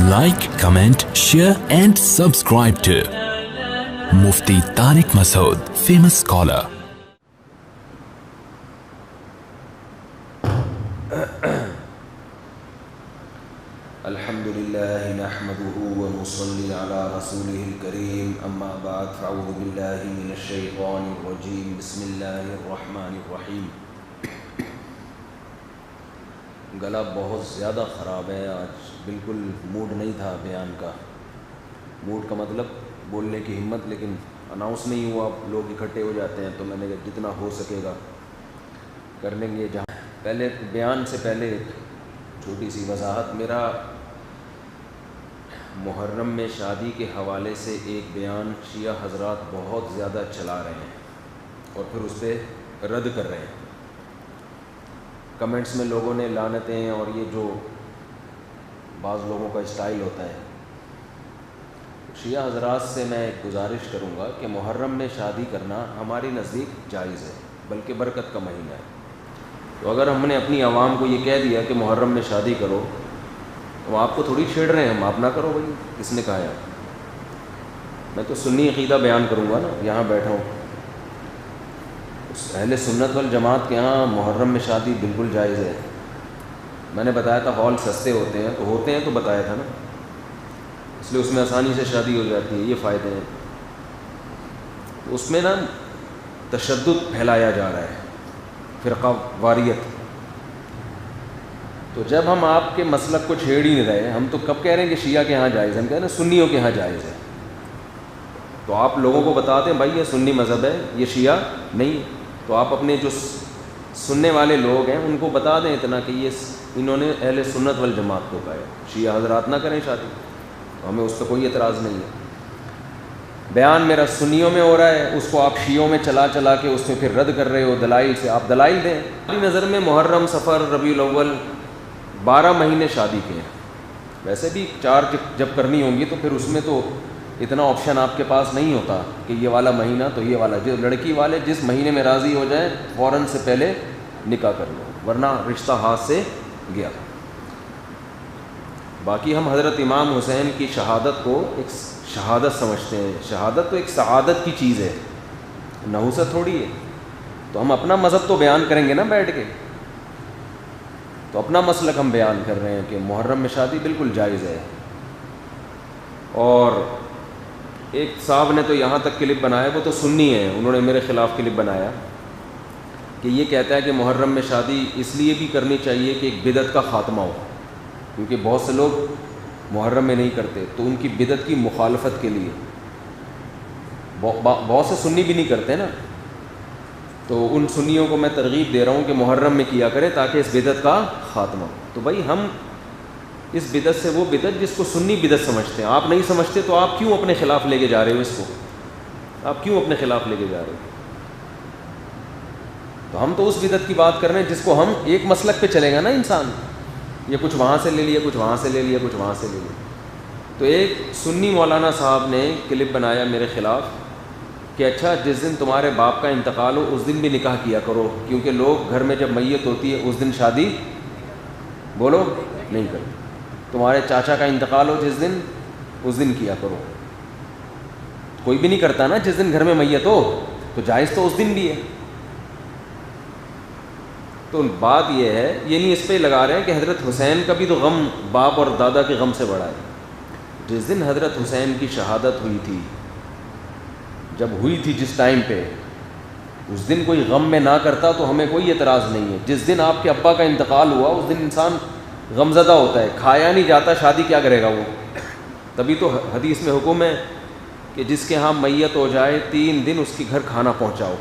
Like, comment, share and subscribe to Mufti Tariq Masood, famous scholar. الحمدللہ نحمده ونصلی علی رسولہ الکریم اما بعد فاعوذ باللہ من الشیطان الرجیم بسم اللہ الرحمن الرحیم. گلا بہت زیادہ خراب ہے آج, بالکل موڈ نہیں تھا بیان کا. موڈ کا مطلب بولنے کی ہمت, لیکن اناؤنس نہیں ہوا, لوگ اکٹھے ہو جاتے ہیں تو میں نے کہا جتنا ہو سکے گا کر لیں گے. جہاں پہلے بیان سے پہلے ایک چھوٹی سی وضاحت. میرا محرم میں شادی کے حوالے سے ایک بیان شیعہ حضرات بہت زیادہ چلا رہے ہیں اور پھر اس پہ رد کر رہے ہیں. کمنٹس میں لوگوں نے لعنتیں, اور یہ جو بعض لوگوں کا اسٹائل ہوتا ہے. شیعہ حضرات سے میں ایک گزارش کروں گا کہ محرم میں شادی کرنا ہماری نزدیک جائز ہے, بلکہ برکت کا مہینہ ہے. تو اگر ہم نے اپنی عوام کو یہ کہہ دیا کہ محرم میں شادی کرو, تو آپ کو تھوڑی چھیڑ رہے ہیں ہم, آپ نہ کرو بھائی. کس نے کہا ہے؟ میں تو سنی عقیدہ بیان کروں گا نا, یہاں بیٹھا ہوں. اہل سنت والجماعت کے یہاں محرم میں شادی بالکل جائز ہے. میں نے بتایا تھا ہال سستے ہوتے ہیں تو بتایا تھا نا, اس لیے اس میں آسانی سے شادی ہو جاتی ہے. یہ فائدے ہیں. تو اس میں نا تشدد پھیلایا جا رہا ہے, فرقہ واریت. تو جب ہم آپ کے مسلک کو چھیڑ ہی نہیں رہے, ہم تو کب کہہ رہے ہیں کہ شیعہ کے ہاں جائز ہے, ہم کہہ رہے ہیں سنیوں کے ہاں جائز ہے. تو آپ لوگوں کو بتا دیں بھائی یہ سنی مذہب ہے, یہ شیعہ نہیں. تو آپ اپنے جو سننے والے لوگ ہیں ان کو بتا دیں اتنا کہ یہ انہوں نے اہل سنت والجماعت کو کہا ہے, شیعہ حضرات نہ کریں شادی. تو ہمیں اس پہ کوئی اعتراض نہیں ہے. بیان میرا سنیوں میں ہو رہا ہے, اس کو آپ شیعوں میں چلا کے اس میں پھر رد کر رہے ہو دلائل سے. آپ دلائل دیں. میری نظر میں محرم, صفر, ربیع الاول 12 مہینے شادی کے ہیں. ویسے بھی 4 جب کرنی ہوں گی تو پھر اس میں تو اتنا آپشن آپ کے پاس نہیں ہوتا کہ یہ والا مہینہ تو یہ والا. جو لڑکی والے جس مہینے میں راضی ہو جائیں فوراً سے پہلے نکاح کر لو, ورنہ رشتہ ہاتھ سے گیا. باقی ہم حضرت امام حسین کی شہادت کو ایک شہادت سمجھتے ہیں. شہادت تو ایک سعادت کی چیز ہے, نحوست تھوڑی ہے. تو ہم اپنا مذہب تو بیان کریں گے نا بیٹھ کے. تو اپنا مسلک ہم بیان کر رہے ہیں کہ محرم میں شادی بالکل جائز ہے. اور ایک صاحب نے تو یہاں تک کلپ بنایا, وہ تو سنی ہے, انہوں نے میرے خلاف کلپ بنایا کہ یہ کہتا ہے کہ محرم میں شادی اس لیے بھی کرنی چاہیے کہ ایک بدعت کا خاتمہ ہو, کیونکہ بہت سے لوگ محرم میں نہیں کرتے, تو ان کی بدعت کی مخالفت کے لیے. بہت سے سنی بھی نہیں کرتے نا, تو ان سنیوں کو میں ترغیب دے رہا ہوں کہ محرم میں کیا کرے تاکہ اس بدعت کا خاتمہ ہو. تو بھائی ہم اس بدعت سے وہ بدعت جس کو سنی بدعت سمجھتے ہیں, آپ نہیں سمجھتے تو آپ کیوں اپنے خلاف لے کے جا رہے ہو اس کو؟ آپ کیوں اپنے خلاف لے کے جا رہے ہو؟ تو ہم تو اس بدعت کی بات کر رہے ہیں جس کو ہم ایک مسلک پہ چلے گا نا انسان. یہ کچھ وہاں سے لے لیا, کچھ وہاں سے لے لیا, کچھ وہاں سے لے لیا. تو ایک سنی مولانا صاحب نے کلپ بنایا میرے خلاف کہ اچھا جس دن تمہارے باپ کا انتقال ہو اس دن بھی نکاح کیا کرو, کیونکہ لوگ گھر میں جب میت ہوتی ہے اس دن شادی بولو نہیں کرتے. تمہارے چاچا کا انتقال ہو جس دن, اس دن کیا کرو. کوئی بھی نہیں کرتا نا جس دن گھر میں میت ہو, تو جائز تو اس دن بھی ہے. تو بات یہ ہے, یہ نہیں اس پہ لگا رہے ہیں کہ حضرت حسین کا بھی تو غم باپ اور دادا کے غم سے بڑا ہے. جس دن حضرت حسین کی شہادت ہوئی تھی, جب ہوئی تھی جس ٹائم پہ, اس دن کوئی غم میں نہ کرتا تو ہمیں کوئی اعتراض نہیں ہے. جس دن آپ کے ابا کا انتقال ہوا اس دن انسان غمزدہ ہوتا ہے, کھایا نہیں جاتا, شادی کیا کرے گا وہ. تبھی تو حدیث میں حکم ہے کہ جس کے ہاں میت ہو جائے 3 دن اس کے گھر کھانا پہنچاؤ.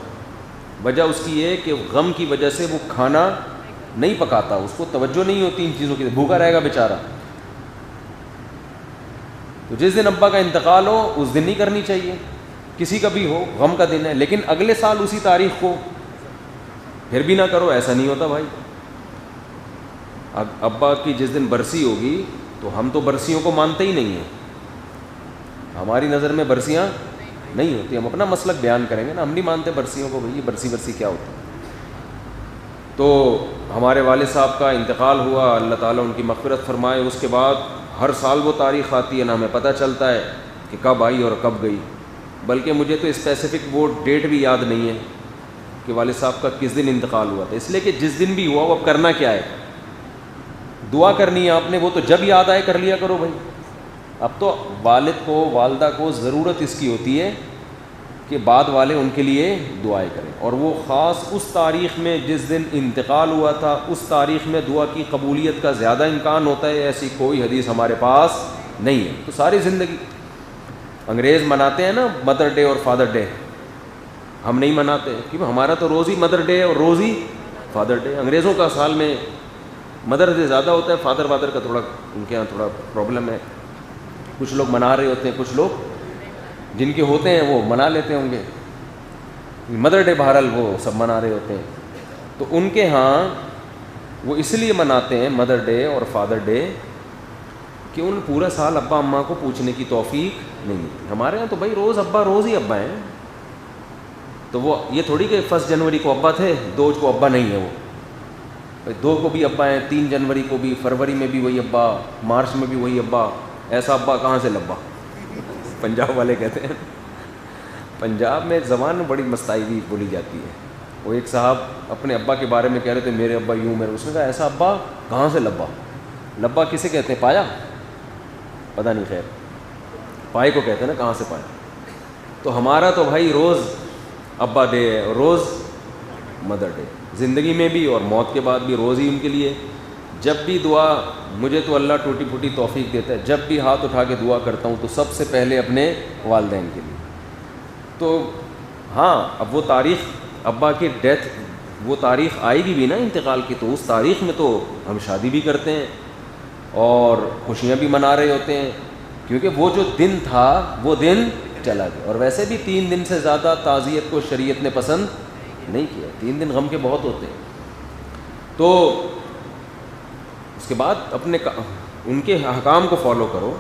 وجہ اس کی یہ کہ غم کی وجہ سے وہ کھانا نہیں پکاتا, اس کو توجہ نہیں ہوتی ان چیزوں کی, بھوکا رہے گا بیچارہ. تو جس دن ابا کا انتقال ہو اس دن نہیں کرنی چاہیے, کسی کا بھی ہو, غم کا دن ہے. لیکن اگلے سال اسی تاریخ کو پھر بھی نہ کرو, ایسا نہیں ہوتا بھائی. ابا کی جس دن برسی ہوگی تو ہم تو برسیوں کو مانتے ہی نہیں ہیں, ہماری نظر میں برسیاں نہیں ہوتی. ہم اپنا مسلک بیان کریں گے نا, ہم نہیں مانتے برسیوں کو. بھائی برسی کیا ہوتا ہے؟ تو ہمارے والد صاحب کا انتقال ہوا, اللہ تعالیٰ ان کی مغفرت فرمائے. اس کے بعد ہر سال وہ تاریخ آتی ہے، نہ ہمیں پتہ چلتا ہے کہ کب آئی اور کب گئی، بلکہ مجھے تو اسپیسیفک وہ ڈیٹ بھی یاد نہیں ہے کہ والد صاحب کا کس دن انتقال ہوا تھا، اس لیے کہ جس دن بھی ہوا وہ اب کرنا کیا ہے، دعا کرنی ہے آپ نے، وہ تو جب یاد آئے کر لیا کرو بھائی. اب تو والد کو والدہ کو ضرورت اس کی ہوتی ہے کہ بعد والے ان کے لیے دعائیں کریں، اور وہ خاص اس تاریخ میں جس دن انتقال ہوا تھا اس تاریخ میں دعا کی قبولیت کا زیادہ امکان ہوتا ہے. ایسی کوئی حدیث ہمارے پاس نہیں ہے. تو ساری زندگی انگریز مناتے ہیں نا مدر ڈے اور فادر ڈے، ہم نہیں مناتے کیونکہ ہمارا تو روز ہی مدر ڈے ہے اور روز ہی فادر ڈے. انگریزوں کا سال میں مدر ڈے زیادہ ہوتا ہے، فادر کا تھوڑا ان کے یہاں تھوڑا پرابلم ہے. کچھ لوگ منا رہے ہوتے ہیں، کچھ لوگ جن کے ہوتے ہیں وہ منا لیتے ہوں گے. مدر ڈے بہرحال وہ سب منا رہے ہوتے ہیں. تو ان کے ہاں وہ اس لیے مناتے ہیں مدر ڈے اور فادر ڈے کہ ان پورا سال ابا اماں کو پوچھنے کی توفیق نہیں ملتی. ہمارے ہاں تو بھائی روز ہی ابا ہیں. تو وہ یہ تھوڑی کہ 1 جنوری کو ابا تھے 2 کو ابا نہیں ہے، وہ 2 کو بھی ابا ہیں، 3 جنوری کو بھی، فروری میں بھی وہی ابا، مارچ میں بھی وہی ابا. ایسا ابا کہاں سے لبا؟ پنجاب والے کہتے ہیں. پنجاب میں زبان میں بڑی مستعدی بولی جاتی ہے. وہ ایک صاحب اپنے ابا کے بارے میں کہہ رہے تھے میرے ابا یوں، اس نے کہا ایسا ابا کہاں سے لبا؟ لبا کسے کہتے ہیں؟ پایا؟ پتہ نہیں، خیر پائے کو کہتے ہیں نا، کہاں سے پایا. تو ہمارا تو بھائی روز ابا ڈے ہے اور روز مدر ڈے، زندگی میں بھی اور موت کے بعد بھی روز ہی ان کے لیے. جب بھی دعا، مجھے تو اللہ ٹوٹی پھوٹی توفیق دیتا ہے، جب بھی ہاتھ اٹھا کے دعا کرتا ہوں تو سب سے پہلے اپنے والدین کے لیے. تو ہاں اب وہ تاریخ ابا کی ڈیتھ، وہ تاریخ آئے گی بھی نا انتقال کی، تو اس تاریخ میں تو ہم شادی بھی کرتے ہیں اور خوشیاں بھی منا رہے ہوتے ہیں، کیونکہ وہ جو دن تھا وہ دن چلا گیا. اور ویسے بھی 3 دن سے زیادہ تعزیت کو شریعت نے پسند نہیں کیا. 3 دن غم کے بہت ہوتے ہیں. تو اس کے بعد اپنے ان کے احکام کو فالو کرو.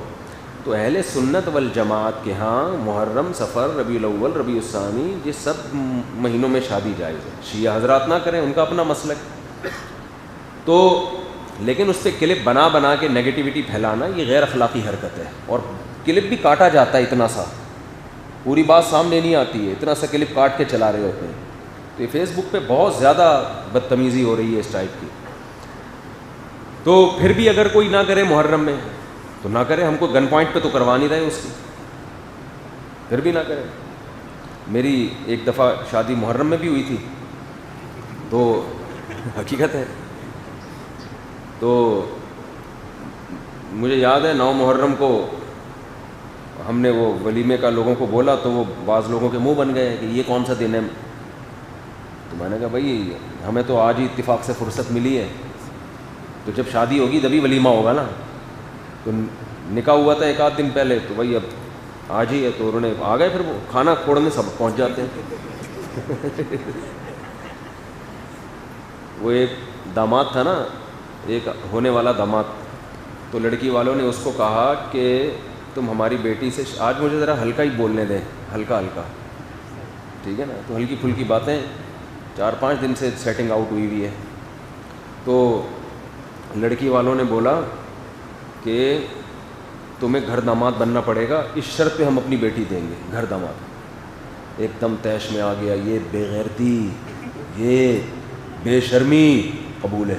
تو اہل سنت والجماعت کے ہاں محرم، صفر، ربیع الاول، ربیع الثانی، یہ سب مہینوں میں شادی جائز ہے. شیعہ حضرات نہ کریں، ان کا اپنا مسلک. تو لیکن اس پہ کلپ بنا کے نیگیٹیوٹی پھیلانا یہ غیر اخلاقی حرکت ہے. اور کلپ بھی کاٹا جاتا ہے، اتنا سا، پوری بات سامنے نہیں آتی ہے، اتنا سا کلپ کاٹ کے چلا رہے ہوتے ہیں. تو یہ فیس بک پہ بہت زیادہ بدتمیزی ہو رہی ہے اس ٹائپ کی. تو پھر بھی اگر کوئی نہ کرے محرم میں تو نہ کرے، ہم کو گن پوائنٹ پہ تو کروا نہیں رہے اس کی، پھر بھی نہ کرے. میری ایک دفعہ شادی محرم میں بھی ہوئی تھی، تو حقیقت ہے. تو مجھے یاد ہے 9 محرم کو ہم نے وہ ولیمے کا لوگوں کو بولا، تو وہ بعض لوگوں کے منہ بن گئے کہ یہ کون سا دن ہے. تو میں نے کہا بھائی ہمیں تو آج ہی اتفاق سے فرصت ملی ہے، تو جب شادی ہوگی تبھی ولیمہ ہوگا نا. تو نکاح ہوا تھا 1 آدھ دن پہلے، تو بھائی اب آج ہی ہے، تو انہوں نے آ گئے، پھر وہ کھانا کھوڑنے سب پہنچ جاتے ہیں. وہ ایک داماد تھا نا، ایک ہونے والا داماد، تو لڑکی والوں نے اس کو کہا کہ تم ہماری بیٹی سے آج مجھے ذرا ہلکا ہی بولنے دیں، ہلکا، ٹھیک ہے نا. تو ہلکی پھلکی باتیں، 4-5 دن سے سیٹنگ آؤٹ ہوئی ہے. تو لڑکی والوں نے بولا کہ تمہیں گھر داماد بننا پڑے گا، اس شرط پہ ہم اپنی بیٹی دیں گے گھر داماد. ایک دم تیش میں آ گیا، یہ بے غیرتی، یہ بے شرمی قبول ہے.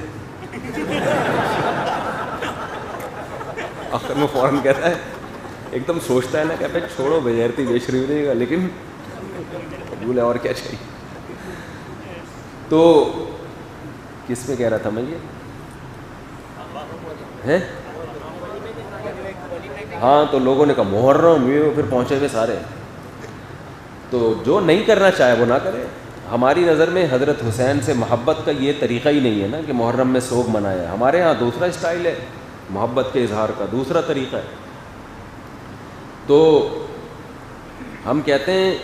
آخر میں فوراً کہتا ہے، ایک دم سوچتا ہے نا کہ بھائی چھوڑو بے غیرتی بے شرمی دے گا، لیکن قبول ہے، اور کیا چاہیے. تو کس میں کہہ رہا تھا میں یہ ہے؟ ہاں، تو لوگوں نے کہا محرم، یہ پھر پہنچے ہوئے سارے. تو جو نہیں کرنا چاہے وہ نہ کرے. ہماری نظر میں حضرت حسین سے محبت کا یہ طریقہ ہی نہیں ہے نا کہ محرم میں سوگ منایا. ہمارے ہاں دوسرا اسٹائل ہے محبت کے اظہار کا، دوسرا طریقہ ہے. تو ہم کہتے ہیں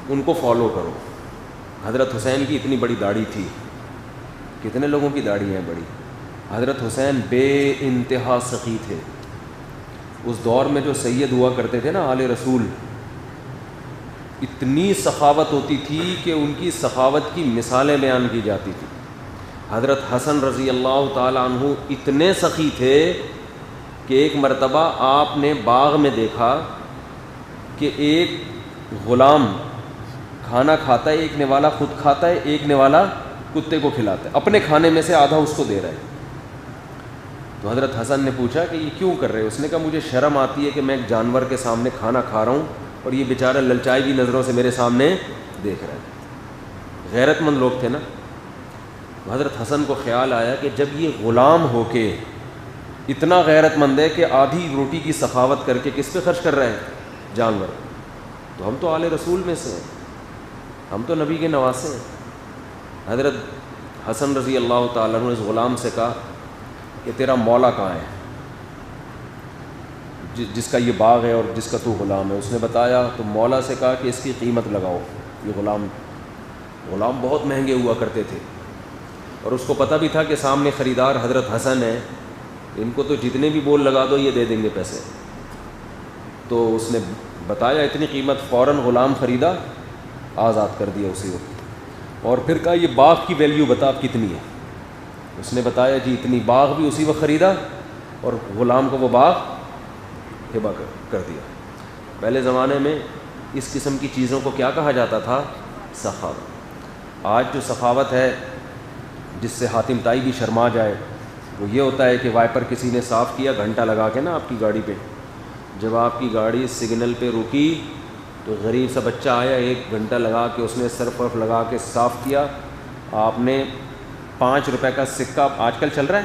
ان کو فالو کرو. حضرت حسین کی اتنی بڑی داڑھی تھی، کتنے لوگوں کی داڑھی ہیں بڑی. حضرت حسین بے انتہا سخی تھے. اس دور میں جو سید ہوا کرتے تھے نا آل رسول، اتنی سخاوت ہوتی تھی کہ ان کی سخاوت کی مثالیں بیان کی جاتی تھی. حضرت حسن رضی اللہ تعالیٰ عنہ اتنے سخی تھے کہ ایک مرتبہ آپ نے باغ میں دیکھا کہ ایک غلام کھانا کھاتا ہے، ایک نوالا خود کھاتا ہے، ایک نوالا کتے کو کھلاتا ہے، اپنے کھانے میں سے آدھا اس کو دے رہا ہے. تو حضرت حسن نے پوچھا کہ یہ کیوں کر رہے ہو؟ اس نے کہا مجھے شرم آتی ہے کہ میں ایک جانور کے سامنے کھانا کھا رہا ہوں اور یہ بیچارہ للچائی بھی نظروں سے میرے سامنے دیکھ رہا ہے. غیرت مند لوگ تھے نا. حضرت حسن کو خیال آیا کہ جب یہ غلام ہو کے اتنا غیرت مند ہے کہ آدھی روٹی کی سخاوت کر کے کس پہ خرچ کر رہا ہے؟ جانور. تو ہم تو آل رسول میں سے ہیں، ہم تو نبی کے نواسے ہیں. حضرت حسن رضی اللہ تعالیٰ عنہ نے اس غلام سے کہا کہ تیرا مولا کہاں ہے، جس کا یہ باغ ہے اور جس کا تو غلام ہے؟ اس نے بتایا. تو مولا سے کہا کہ اس کی قیمت لگاؤ. یہ غلام بہت مہنگے ہوا کرتے تھے اور اس کو پتہ بھی تھا کہ سامنے خریدار حضرت حسن ہے، ان کو تو جتنے بھی بول لگا دو یہ دے دیں گے پیسے. تو اس نے بتایا اتنی قیمت، فوراً غلام خریدا، آزاد کر دیا اسی وقت. اور پھر کہا یہ باغ کی ویلیو بتا اب کتنی ہے؟ اس نے بتایا جی اتنی. باغ بھی اسی وقت خریدا اور غلام کو وہ باغ ہبہ کر دیا. پہلے زمانے میں اس قسم کی چیزوں کو کیا کہا جاتا تھا؟ سخاوت. آج جو سخاوت ہے جس سے حاتم طائی بھی شرما جائے وہ یہ ہوتا ہے کہ وائپر کسی نے صاف کیا گھنٹہ لگا کے نا آپ کی گاڑی پہ، جب آپ کی گاڑی سگنل پہ رکی تو غریب سا بچہ آیا 1 گھنٹہ لگا کے اس نے سرف ورف لگا کے صاف کیا. آپ نے 5 روپے کا سکہ آج کل چل رہا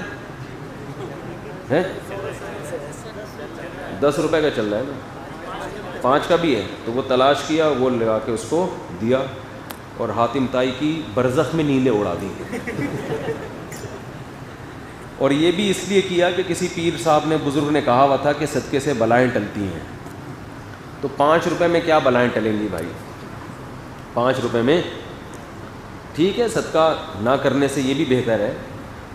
ہے 10 روپے کا چل رہا ہے نا، 5 کا بھی ہے، تو وہ تلاش کیا، وہ لگا کے اس کو دیا اور حاتم طائی کی برزخ میں نیندیں اڑا دی. اور یہ بھی اس لیے کیا کہ کسی پیر صاحب نے بزرگ نے کہا ہوا تھا کہ صدقے سے بلائیں ٹلتی ہیں. تو 5 روپے میں کیا بلائیں ٹلیں گی بھائی؟ 5 روپے میں ٹھیک ہے، صدقہ نہ کرنے سے یہ بھی بہتر ہے.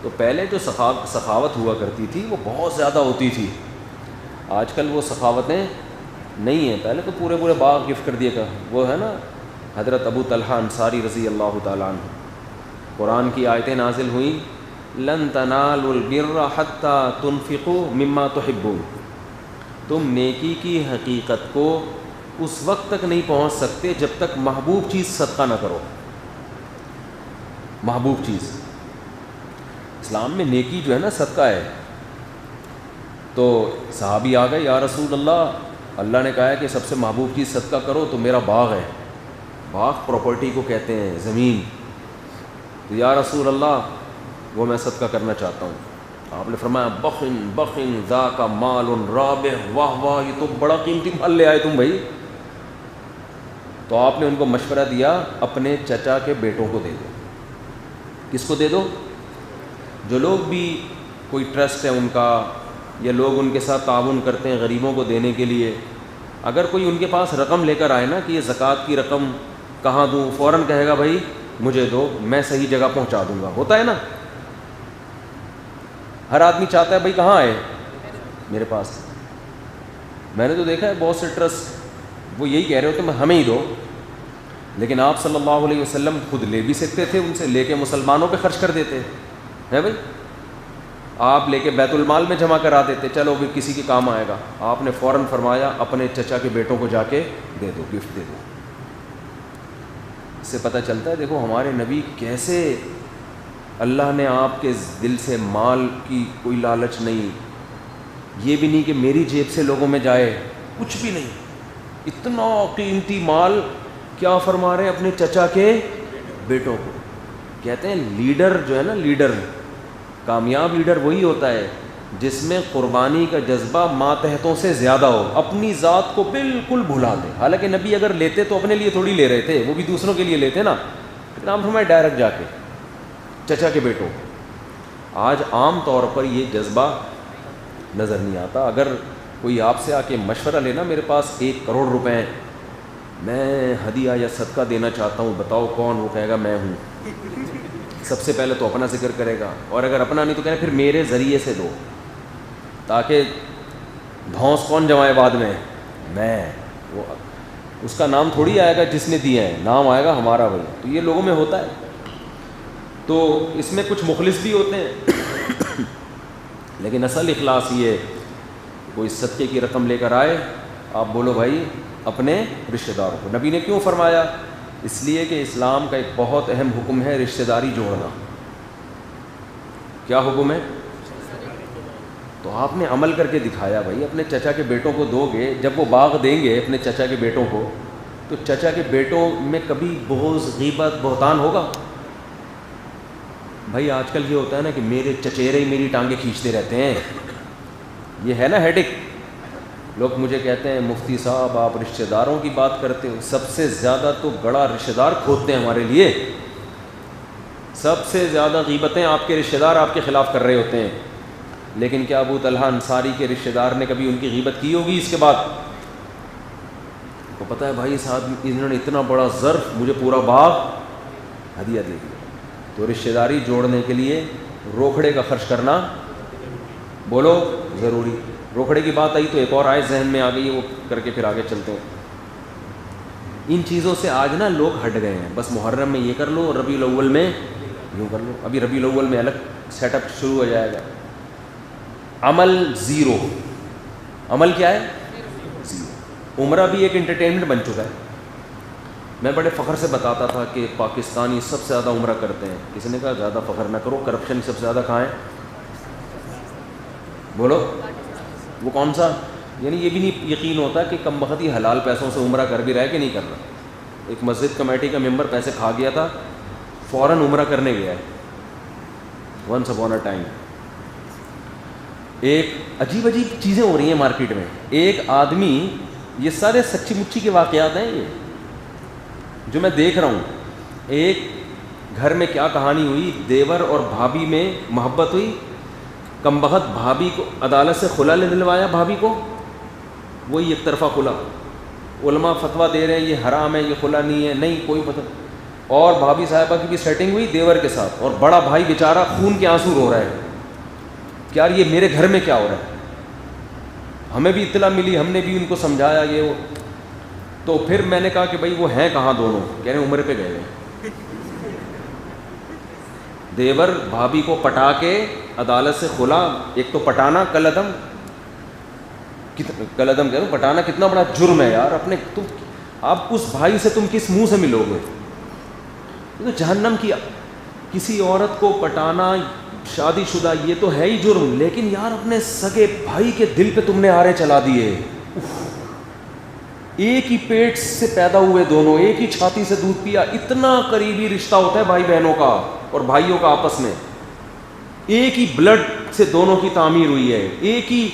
تو پہلے جو سخاوت ہوا کرتی تھی وہ بہت زیادہ ہوتی تھی. آج کل وہ سخاوتیں نہیں ہیں. پہلے تو پورے باغ گفٹ کر دیا کا. وہ ہے نا حضرت ابو طلحہ انصاری رضی اللہ تعالیٰ عنہ، قرآن کی آیتیں نازل ہوئیں لن تنالوا البر حتى تنفقوا مما تحبون. تم نیکی کی حقیقت کو اس وقت تک نہیں پہنچ سکتے جب تک محبوب چیز صدقہ نہ کرو. محبوب چیز اسلام میں نیکی جو ہے نا صدقہ ہے. تو صحابی آ گئے، یا رسول اللہ نے کہا ہے کہ سب سے محبوب چیز صدقہ کرو، تو میرا باغ ہے. باغ پراپرٹی کو کہتے ہیں، زمین. تو یا رسول اللہ وہ میں صدقہ کرنا چاہتا ہوں. آپ نے فرمایا بخن ذاک مال رابح. واہ واہ، یہ تو بڑا قیمتی مال لے آئے تم بھائی. تو آپ نے ان کو مشورہ دیا اپنے چچا کے بیٹوں کو دے دو. کس کو دے دو؟ جو لوگ بھی کوئی ٹرسٹ ہے ان کا، یا لوگ ان کے ساتھ تعاون کرتے ہیں غریبوں کو دینے کے لیے، اگر کوئی ان کے پاس رقم لے کر آئے نا کہ یہ زکوٰۃ کی رقم کہاں دوں، فوراً کہے گا بھائی مجھے دو، میں صحیح جگہ پہنچا دوں گا. ہوتا ہے نا، ہر آدمی چاہتا ہے بھائی کہاں آئے میرے پاس. میں نے تو دیکھا ہے بہت سے ٹرسٹ وہ یہی کہہ رہے ہوتے ہیں ہمیں ہی دو، لیکن آپ صلی اللہ علیہ وسلم خود لے بھی سکتے تھے، ان سے لے کے مسلمانوں پہ خرچ کر دیتے ہیں بھائی. آپ لے کے بیت المال میں جمع کرا دیتے، چلو بھی کسی کے کام آئے گا. آپ نے فوراً فرمایا اپنے چچا کے بیٹوں کو جا کے دے دو، گفٹ دے دو. اس سے پتہ چلتا ہے دیکھو ہمارے نبی کیسے، اللہ نے آپ کے دل سے مال کی کوئی لالچ نہیں، یہ بھی نہیں کہ میری جیب سے لوگوں میں جائے، کچھ بھی نہیں. اتنا قیمتی مال کیا فرما رہے ہیں اپنے چچا کے بیٹوں کو. کہتے ہیں لیڈر جو ہے نا، لیڈر کامیاب لیڈر وہی ہوتا ہے جس میں قربانی کا جذبہ ماتحتوں سے زیادہ ہو، اپنی ذات کو بالکل بھلا دے. حالانکہ نبی اگر لیتے تو اپنے لیے تھوڑی لے رہے تھے، وہ بھی دوسروں کے لیے لیتے نا. لیکن آپ فرمائے ڈائریکٹ جا کے چچا کے بیٹوں. آج عام طور پر یہ جذبہ نظر نہیں آتا. اگر کوئی آپ سے آ کے مشورہ لینا میرے پاس 1 کروڑ روپے ہیں، میں ہدیہ یا صدقہ دینا چاہتا ہوں، بتاؤ کون؟ وہ کہے گا میں ہوں. سب سے پہلے تو اپنا ذکر کرے گا، اور اگر اپنا نہیں تو کہے پھر میرے ذریعے سے دو، تاکہ دھونس کون جمائے بعد میں؟ میں. وہ اس کا نام تھوڑی آئے گا جس نے دیا ہے، نام آئے گا ہمارا بھائی. تو یہ لوگوں میں ہوتا ہے. تو اس میں کچھ مخلص بھی ہوتے ہیں لیکن اصل اخلاص یہ ہے کوئی صدقے کی رقم لے کر آئے, آپ بولو بھائی اپنے رشتہ داروں کو. نبی نے کیوں فرمایا؟ اس لیے کہ اسلام کا ایک بہت اہم حکم ہے رشتہ داری جوڑنا. کیا حکم ہے؟ تو آپ نے عمل کر کے دکھایا بھائی. اپنے چچا کے بیٹوں کو دو گے, جب وہ باغ دیں گے اپنے چچا کے بیٹوں کو, تو چچا کے بیٹوں میں کبھی بغض, غیبت, بہتان ہوگا؟ بھائی آج کل یہ ہوتا ہے نا کہ میرے چچیرے ہی میری ٹانگیں کھینچتے رہتے ہیں, یہ ہے نا ہیڈک. لوگ مجھے کہتے ہیں مفتی صاحب آپ رشتہ داروں کی بات کرتے ہو, سب سے زیادہ تو گڑا رشتہ دار کھودتے ہیں ہمارے لیے. سب سے زیادہ غیبتیں آپ کے رشتہ دار آپ کے خلاف کر رہے ہوتے ہیں. لیکن کیا ابو طلحہ انصاری کے رشتہ دار نے کبھی ان کی غیبت کی ہوگی اس کے بعد؟ کو پتہ ہے بھائی صاحب انہوں نے اتنا بڑا ظرف مجھے پورا باغ ہدیہ دے دیا. تو رشتہ داری جوڑنے کے لیے روکھڑے کا خرچ کرنا بولو ضروری. روکھڑے کی بات آئی تو ایک اور آئے ذہن میں آ گئی, وہ کر کے پھر آگے چلتے ہیں. ان چیزوں سے آج نا لوگ ہٹ گئے ہیں. بس محرم میں یہ کر لو, ربیع الاول میں یوں کر لو. ابھی ربیع الاول میں الگ سیٹ اپ شروع ہو جائے گا. عمل زیرو. عمل کیا ہے؟ زیرو. عمرہ بھی ایک انٹرٹینمنٹ بن چکا ہے. میں بڑے فخر سے بتاتا تھا کہ پاکستانی سب سے زیادہ عمرہ کرتے ہیں. کسی نے کہا زیادہ فخر نہ کرو, کرپشن سب سے زیادہ کہاں ہے؟ بولو وہ کون سا؟ یعنی یہ بھی نہیں یقین ہوتا کہ کم بخت ہی حلال پیسوں سے عمرہ کر بھی رہا ہے کہ نہیں کر رہا. ایک مسجد کمیٹی کا ممبر پیسے کھا گیا تھا, فوراً عمرہ کرنے گیا ہے. Once upon a time. ایک عجیب عجیب چیزیں ہو رہی ہیں مارکیٹ میں. ایک آدمی, یہ سارے سچی مچی کے واقعات ہیں یہ جو میں دیکھ رہا ہوں. ایک گھر میں کیا کہانی ہوئی, دیور اور بھابھی میں محبت ہوئی, کم بخت بھابھی کو عدالت سے خلا لے دلوایا بھابھی کو, وہی ایک طرفہ خلا. علماء فتویٰ دے رہے ہیں یہ حرام ہے, یہ خلا نہیں ہے, نہیں کوئی مطلب. اور بھابھی صاحبہ کی بھی سیٹنگ ہوئی دیور کے ساتھ, اور بڑا بھائی بیچارہ خون کے آنسو رو رہا ہے کہ یار یہ میرے گھر میں کیا ہو رہا ہے. ہمیں بھی اطلاع ملی, ہم نے بھی ان کو سمجھایا یہ وہ. تو پھر میں نے کہا کہ بھائی وہ ہیں کہاں دونوں؟ کہہ رہے ہیں عمرے پہ گئے ہوئے. دیور بھابھی کو پٹا کے عدالت سے خلا. ایک تو پٹانا کل عدم کہہ رہا ہوں, پٹانا کتنا بڑا جرم ہے یار. اپنے تم آپ اس بھائی سے تم کس منہ سے ملو گے؟ تو جہنم کی. کسی عورت کو پٹانا شادی شدہ یہ تو ہے ہی جرم, لیکن یار اپنے سگے بھائی کے دل پہ تم نے آرے چلا دیے. ایک ہی پیٹ سے پیدا ہوئے دونوں, ایک ہی چھاتی سے دودھ پیا, اتنا قریبی رشتہ ہوتا ہے بھائی بہنوں کا اور بھائیوں کا آپس میں. ایک ہی بلڈ سے دونوں کی تعمیر ہوئی ہے, ایک ہی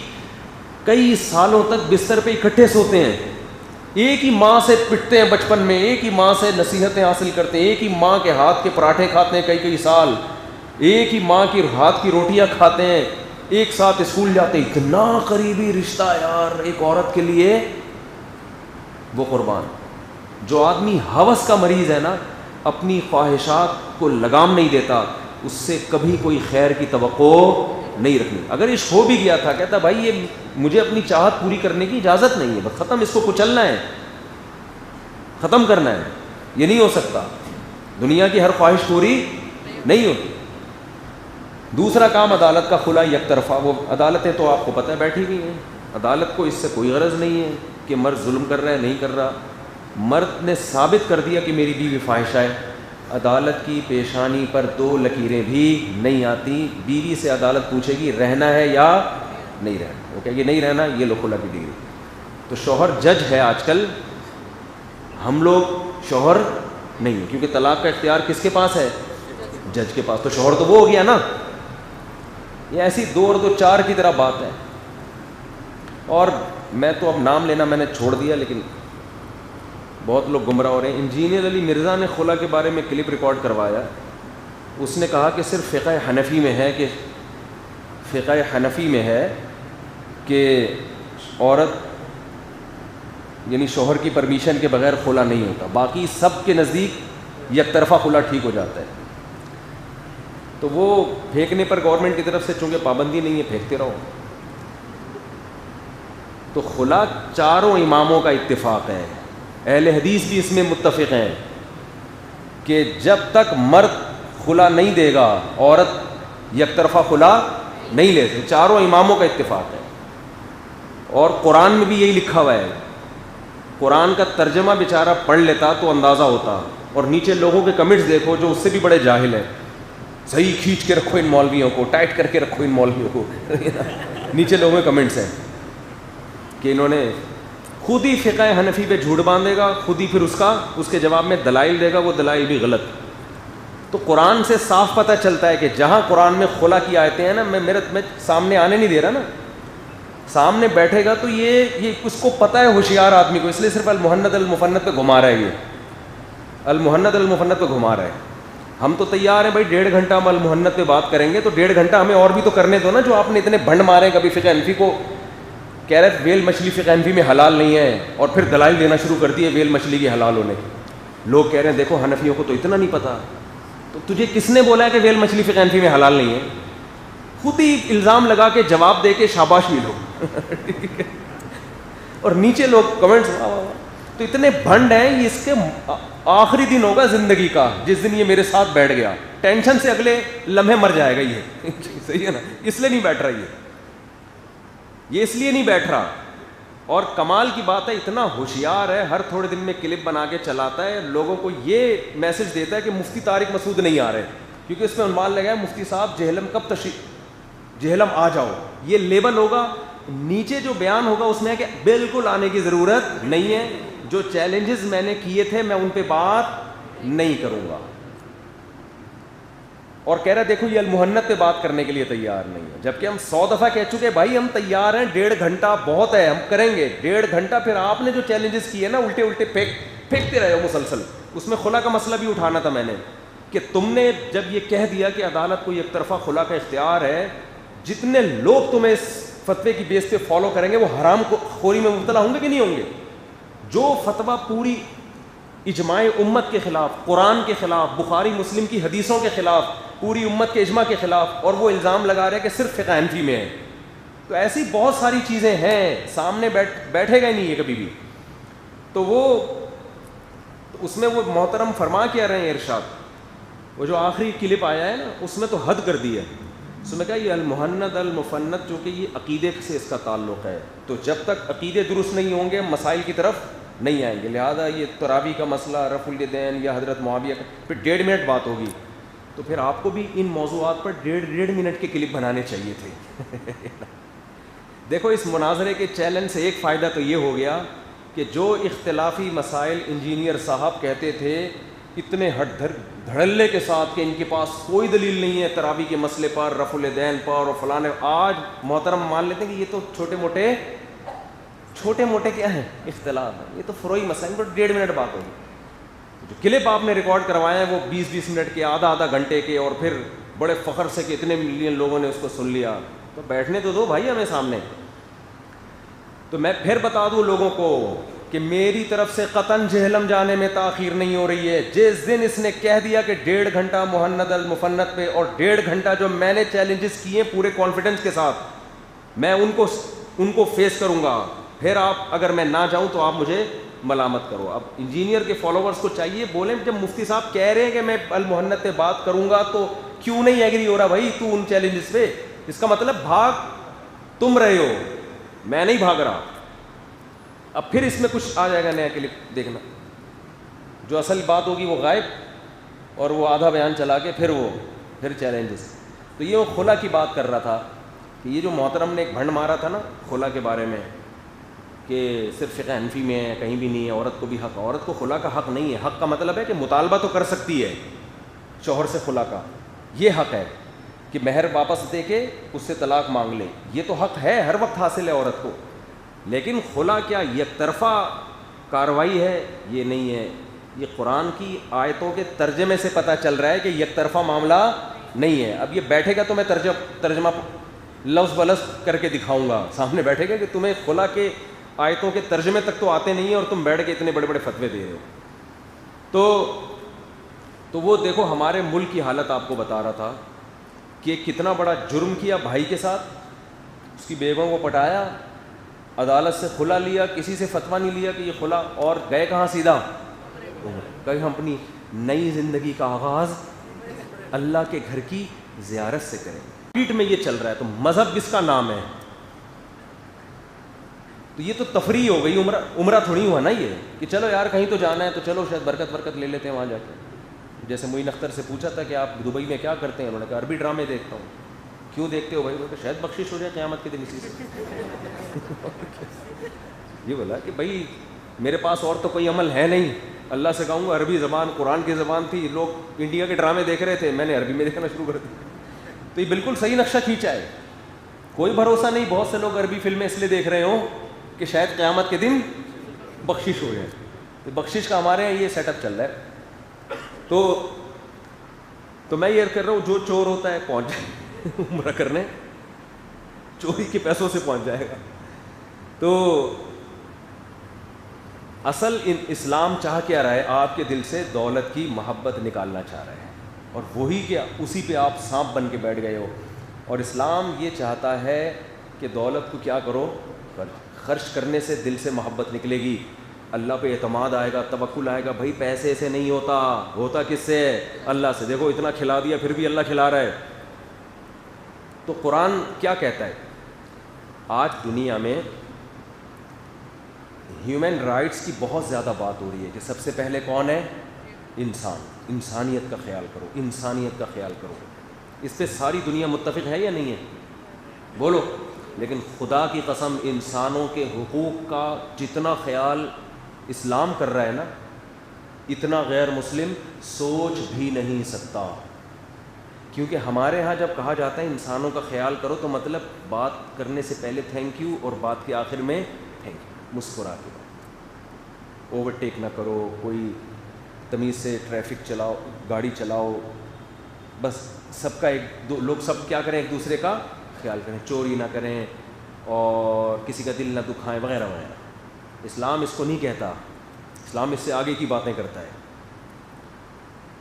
کئی سالوں تک بستر پہ اکٹھے سوتے ہیں, ایک ہی ماں سے پٹتے ہیں بچپن میں, ایک ہی ماں سے نصیحتیں حاصل کرتے ہیں, ایک ہی ماں کے ہاتھ کے پراٹھے کھاتے ہیں کئی کئی سال, ایک ہی ماں کی ہاتھ کی روٹیاں کھاتے ہیں, ایک ساتھ اسکول جاتے ہیں. اتنا قریبی رشتہ یار ایک عورت کے لیے, وہ قربان. جو آدمی ہوس کا مریض ہے نا, اپنی خواہشات کو لگام نہیں دیتا, اس سے کبھی کوئی خیر کی توقع نہیں رکھنی. اگر عشق ہو بھی گیا تھا, کہتا بھائی یہ مجھے اپنی چاہت پوری کرنے کی اجازت نہیں ہے, بس ختم, اس کو کچلنا ہے, ختم کرنا ہے. یہ نہیں ہو سکتا. دنیا کی ہر خواہش پوری نہیں ہوتی. دوسرا کام عدالت کا خلا یک طرفہ. وہ عدالتیں تو آپ کو پتہ ہے بیٹھی ہوئی ہیں. عدالت کو اس سے کوئی غرض نہیں ہے کہ مرد ظلم کر رہا ہے نہیں کر رہا. مرد نے ثابت کر دیا کہ میری بیوی فاحشہ ہے, عدالت کی پیشانی پر 2 لکیریں بھی نہیں آتی. بیوی سے عدالت پوچھے گی رہنا ہے یا نہیں رہنا, وہ کہے گی نہیں رہنا, یہ لو خلا کی ڈگری. تو شوہر جج ہے آج کل, ہم لوگ شوہر نہیں ہے, کیونکہ طلاق کا اختیار کس کے پاس ہے؟ جج کے پاس. تو شوہر تو وہ ہو گیا نا. یہ ایسی 2 اور 2 4 کی طرح بات ہے. اور میں تو اب نام لینا میں نے چھوڑ دیا, لیکن بہت لوگ گمراہ ہو رہے ہیں. انجینئر علی مرزا نے خلا کے بارے میں کلپ ریکارڈ کروایا. اس نے کہا کہ صرف فقہ حنفی میں ہے کہ عورت یعنی شوہر کی پرمیشن کے بغیر خلا نہیں ہوتا, باقی سب کے نزدیک یک طرفہ خلا ٹھیک ہو جاتا ہے. تو وہ پھینکنے پر گورنمنٹ کی طرف سے چونکہ پابندی نہیں ہے, پھینکتے رہو. تو خلا 4 اماموں کا اتفاق ہے, اہل حدیث بھی اس میں متفق ہیں کہ جب تک مرد خلا نہیں دے گا عورت یک طرفہ خلا نہیں لے سکتی. 4 اماموں کا اتفاق ہے. اور قرآن میں بھی یہی لکھا ہوا ہے. قرآن کا ترجمہ بیچارہ پڑھ لیتا تو اندازہ ہوتا, اور نیچے لوگوں کے کمنٹس دیکھو جو اس سے بھی بڑے جاہل ہیں. صحیح کھینچ کے رکھو ان مولویوں کو, ٹائٹ کر کے رکھو ان مولویوں کو. نیچے لوگوں کے کمنٹس ہیں کہ انہوں نے خود ہی فقہ حنفی پہ جھوٹ باندھے گا, خود ہی پھر اس کے جواب میں دلائل دے گا, وہ دلائل بھی غلط. تو قرآن سے صاف پتہ چلتا ہے کہ جہاں قرآن میں خلا کی آیتیں ہیں نا, میں سامنے آنے نہیں دے رہا نا, سامنے بیٹھے گا تو یہ اس کو پتہ ہے ہوشیار آدمی کو, اس لیے صرف المحنت المفنت پہ گھما رہا ہے, یہ المحنت المفنت پہ گھما رہا ہے. ہم تو تیار ہیں بھائی 1.5 گھنٹہ ہم المحنت پہ بات کریں گے, تو 1.5 گھنٹہ ہمیں اور بھی تو کرنے دو نا. جو آپ نے اتنے بھنڈ مارے کبھی فقہ حنفی کو کہہ رہے ویل مچھلی فقہ حنفی میں حلال نہیں ہے, اور پھر دلائل دینا شروع کر دیے ویل مچھلی کے حلال ہونے. لوگ کہہ رہے ہیں دیکھو حنفیوں کو تو اتنا نہیں پتہ. تو تجھے کس نے بولا ہے کہ ویل مچھلی فقہ حنفی میں حلال نہیں ہے؟ خود ہی الزام لگا کے جواب دے کے شاباش بھی لو. اور نیچے لوگ کمنٹس, تو اتنے بھنڈ ہیں, یہ اس کے آخری دن ہوگا زندگی کا جس دن یہ میرے ساتھ بیٹھ گیا. ٹینشن سے اگلے لمحے مر جائے گا یہ. صحیح ہے نا, اس لیے نہیں بیٹھ رہا یہ اس لیے نہیں بیٹھ رہا. اور کمال کی بات ہے اتنا ہوشیار ہے, ہر تھوڑے دن میں کلپ بنا کے چلاتا ہے, لوگوں کو یہ میسج دیتا ہے کہ مفتی طارق مسعود نہیں آ رہے, کیونکہ اس میں عنوان لگا ہے مفتی صاحب جہلم کب تشریف, جہلم آ جاؤ. یہ لیبل ہوگا, نیچے جو بیان ہوگا اس میں ہے کہ بالکل آنے کی ضرورت نہیں ہے, جو چیلنجز میں نے کیے تھے میں ان پہ بات نہیں کروں گا. اور کہہ رہا دیکھو یہ المحنت پہ بات کرنے کے لیے تیار نہیں ہے, جبکہ ہم 100 دفعہ کہہ چکے بھائی ہم تیار ہیں, 1.5 گھنٹہ بہت ہے, ہم کریں گے 1.5 گھنٹہ. پھر آپ نے جو چیلنجز کیے نا الٹے پھینکتے رہے ہو مسلسل. اس میں خلا کا مسئلہ بھی اٹھانا تھا میں نے, کہ تم نے جب یہ کہہ دیا کہ عدالت کو یک طرفہ خلا کا اختیار ہے, جتنے لوگ تمہیں اس فتوے کی بیس پہ فالو کریں گے وہ حرام خوری میں مبتلا ہوں گے کہ نہیں ہوں گے. جو فتویٰ پوری اجماع امت کے خلاف, قرآن کے خلاف, بخاری مسلم کی حدیثوں کے خلاف, پوری امت کے اجماع کے خلاف, اور وہ الزام لگا رہے کہ صرف فقہ حنفی میں ہے. تو ایسی بہت ساری چیزیں ہیں, سامنے بیٹھے گا ہی نہیں ہے کبھی بھی. تو وہ اس میں وہ محترم فرما کیا رہے ہیں ارشاد, وہ جو آخری کلپ آیا ہے نا اس میں تو حد کر دی ہے. اس میں کہا یہ المحنت المفنت جو کہ یہ عقیدے سے اس کا تعلق ہے, تو جب تک عقیدے درست نہیں ہوں گے مسائل کی طرف نہیں آئیں گے. لہذا یہ تراویح کا مسئلہ, رفع الیدین یا حضرت معاویہ کا, پھر 1.5 منٹ بات ہوگی. تو پھر آپ کو بھی ان موضوعات پر 1.5 منٹ کے کلپ بنانے چاہیے تھے. دیکھو اس مناظرے کے چیلنج سے ایک فائدہ تو یہ ہو گیا کہ جو اختلافی مسائل انجینئر صاحب کہتے تھے اتنے دھڑلے کے ساتھ کہ ان کے پاس کوئی دلیل نہیں ہے تراویح کے مسئلے پر, رفع الیدین پر اور فلانے, آج محترم مان لیتے ہیں کہ یہ تو چھوٹے موٹے کیا ہیں اختلاف ہیں, یہ تو فروئی مسائل پر 1.5 منٹ بات ہوگی. جو کلپ آپ نے ریکارڈ کروائے ہیں وہ 20-20 منٹ کے, آدھا گھنٹے کے, اور پھر بڑے فخر سے کہ اتنے ملین لوگوں نے اس کو سن لیا. تو بیٹھنے تو دو بھائی ہمیں سامنے. تو میں پھر بتا دوں لوگوں کو کہ میری طرف سے قطعاً جہلم جانے میں تاخیر نہیں ہو رہی ہے. جس دن اس نے کہہ دیا کہ 1.5 گھنٹہ محنت المفنت پہ, اور 1.5 گھنٹہ جو میں نے چیلنجز کیے پورے کانفیڈنس کے ساتھ, میں ان کو فیس کروں گا. پھر آپ اگر میں نہ جاؤں تو آپ مجھے ملامت کرو. اب انجینئر کے فالوورز کو چاہیے بولیں, جب مفتی صاحب کہہ رہے ہیں کہ میں المحنت پہ بات کروں گا تو کیوں نہیں ایگری ہو رہا بھائی تو ان چیلنجز پہ؟ اس کا مطلب بھاگ تم رہے ہو, میں نہیں بھاگ رہا. اب پھر اس میں کچھ آ جائے گا نیا کلپ دیکھنا, جو اصل بات ہوگی وہ غائب, اور وہ آدھا بیان چلا کے پھر چیلنجز. تو یہ وہ خلا کی بات کر رہا تھا کہ یہ جو محترم نے ایک بھنڈ مارا تھا نا خلا کے بارے میں کہ صرف فقہ حنفی میں ہے, کہیں بھی نہیں ہے, عورت کو بھی حق. عورت کو خلا کا حق نہیں ہے. حق کا مطلب ہے کہ مطالبہ تو کر سکتی ہے شوہر سے خلا کا, یہ حق ہے کہ مہر واپس دے کے اس سے طلاق مانگ لے, یہ تو حق ہے, ہر وقت حاصل ہے عورت کو. لیکن خلا کیا یک طرفہ کارروائی ہے؟ یہ نہیں ہے. یہ قرآن کی آیتوں کے ترجمے سے پتہ چل رہا ہے کہ یک طرفہ معاملہ نہیں ہے. اب یہ بیٹھے گا تو میں ترجمہ لفظ بلفظ کر کے دکھاؤں گا, سامنے بیٹھے گا کہ تمہیں خلا کے آیتوں کے ترجمے تک تو آتے نہیں ہیں اور تم بیٹھ کے اتنے بڑے بڑے فتوے دے رہے ہو. تو وہ دیکھو ہمارے ملک کی حالت آپ کو بتا رہا تھا کہ کتنا بڑا جرم کیا بھائی کے ساتھ, اس کی بیگم کو پٹایا, عدالت سے خلا لیا, کسی سے فتویٰ نہیں لیا کہ یہ خلا, اور گئے کہاں سیدھا کہ ہم اپنی نئی زندگی کا آغاز اللہ کے گھر کی زیارت سے کریں. پیٹ میں یہ چل رہا ہے. تو مذہب کس کا نام ہے؟ تو یہ تو تفریح ہو گئی، عمرہ تھوڑی ہوا نا یہ کہ چلو یار کہیں تو جانا ہے تو چلو شاید برکت لے لیتے ہیں وہاں جا کے. جیسے معین اختر سے پوچھا تھا کہ آپ دبئی میں کیا کرتے ہیں، انہوں نے کہا عربی ڈرامے دیکھتا ہوں. کیوں دیکھتے ہو بھائی؟ انہوں نے کہا شاید بخشش ہو جائے قیامت کے دن اسی سے. یہ بولا کہ بھائی میرے پاس اور تو کوئی عمل ہے نہیں، اللہ سے کہوں گا عربی زبان قرآن کی زبان تھی، لوگ انڈیا کے ڈرامے دیکھ رہے تھے، میں نے عربی میں دیکھنا شروع کر دیا. تو یہ بالکل صحیح نقشہ کھینچا ہے. کوئی بھروسہ نہیں بہت سے لوگ عربی فلمیں اس لیے دیکھ رہے ہوں کہ شاید قیامت کے دن بخشش ہو جائے. تو بخشش کا ہمارے یہاں یہ سیٹ اپ چل رہا ہے. تو میں یہ کر رہا ہوں جو چور ہوتا ہے پہنچ جائے عمرہ کرنے، چوری کے پیسوں سے پہنچ جائے گا. تو اصل اسلام چاہ کیا رہا ہے؟ آپ کے دل سے دولت کی محبت نکالنا چاہ رہے ہیں، اور وہی کہ اسی پہ آپ سانپ بن کے بیٹھ گئے ہو. اور اسلام یہ چاہتا ہے کہ دولت کو کیا کرو؟ خرچ کرنے سے دل سے محبت نکلے گی، اللہ پہ اعتماد آئے گا، توکل آئے گا. بھائی پیسے سے نہیں ہوتا کس سے؟ اللہ سے. دیکھو اتنا کھلا دیا پھر بھی اللہ کھلا رہا ہے. تو قرآن کیا کہتا ہے؟ آج دنیا میں ہیومن رائٹس کی بہت زیادہ بات ہو رہی ہے کہ سب سے پہلے کون ہے؟ انسانیت کا خیال کرو، انسانیت کا خیال کرو. اس پہ ساری دنیا متفق ہے یا نہیں ہے؟ بولو. لیکن خدا کی قسم انسانوں کے حقوق کا جتنا خیال اسلام کر رہا ہے نا، اتنا غیر مسلم سوچ بھی نہیں سکتا. کیونکہ ہمارے ہاں جب کہا جاتا ہے انسانوں کا خیال کرو تو مطلب بات کرنے سے پہلے تھینک یو اور بات کے آخر میں تھینک یو، مسکرا کے. اوورٹیک نہ کرو، کوئی تمیز سے ٹریفک چلاؤ، گاڑی چلاؤ، بس سب کا لوگ سب کیا کریں؟ ایک دوسرے کا خیال کریں، چوری نہ کریں اور کسی کا دل نہ دکھائیں وغیرہ وغیرہ. اسلام اس کو نہیں کہتا، اسلام اس سے آگے کی باتیں کرتا ہے.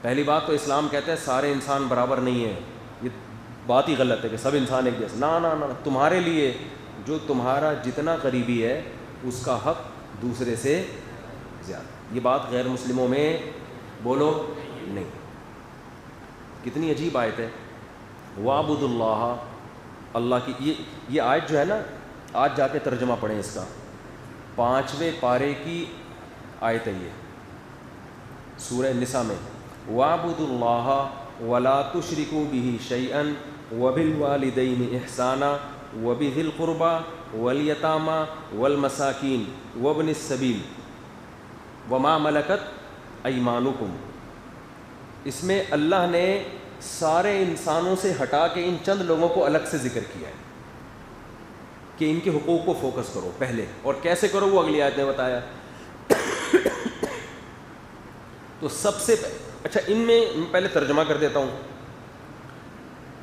پہلی بات تو اسلام کہتا ہے سارے انسان برابر نہیں ہیں. یہ بات ہی غلط ہے کہ سب انسان ایک جیسے. نہ تمہارے لیے جو تمہارا جتنا قریبی ہے اس کا حق دوسرے سے زیادہ. یہ بات غیر مسلموں میں بولو نہیں. کتنی عجیب آیت ہے. وَاعْبُدُوا اللَّهَ، اللہ کی یہ آیت جو ہے نا، آج جا کے ترجمہ پڑھیں اس کا. 5ویں پارے کی آیت ہے یہ، سورہ نساء میں. وَاعْبُدُوا اللَّهَ وَلَا تُشْرِكُوا بِهِ شَيْئًا وَبِالْوَالِدَيْنِ إِحْسَانًا وَبِذِي الْقُرْبَى وَالْيَتَامَى وَالْمَسَاكِينِ وَابْنِ السَّبِيلِ وَمَا مَلَكَتْ أَيْمَانُكُمْ. اس میں اللہ نے سارے انسانوں سے ہٹا کے ان چند لوگوں کو الگ سے ذکر کیا ہے کہ ان کے حقوق کو فوکس کرو پہلے، اور کیسے کرو وہ اگلی آیت نے بتایا. تو سب سے اچھا ان میں پہلے ترجمہ کر دیتا ہوں.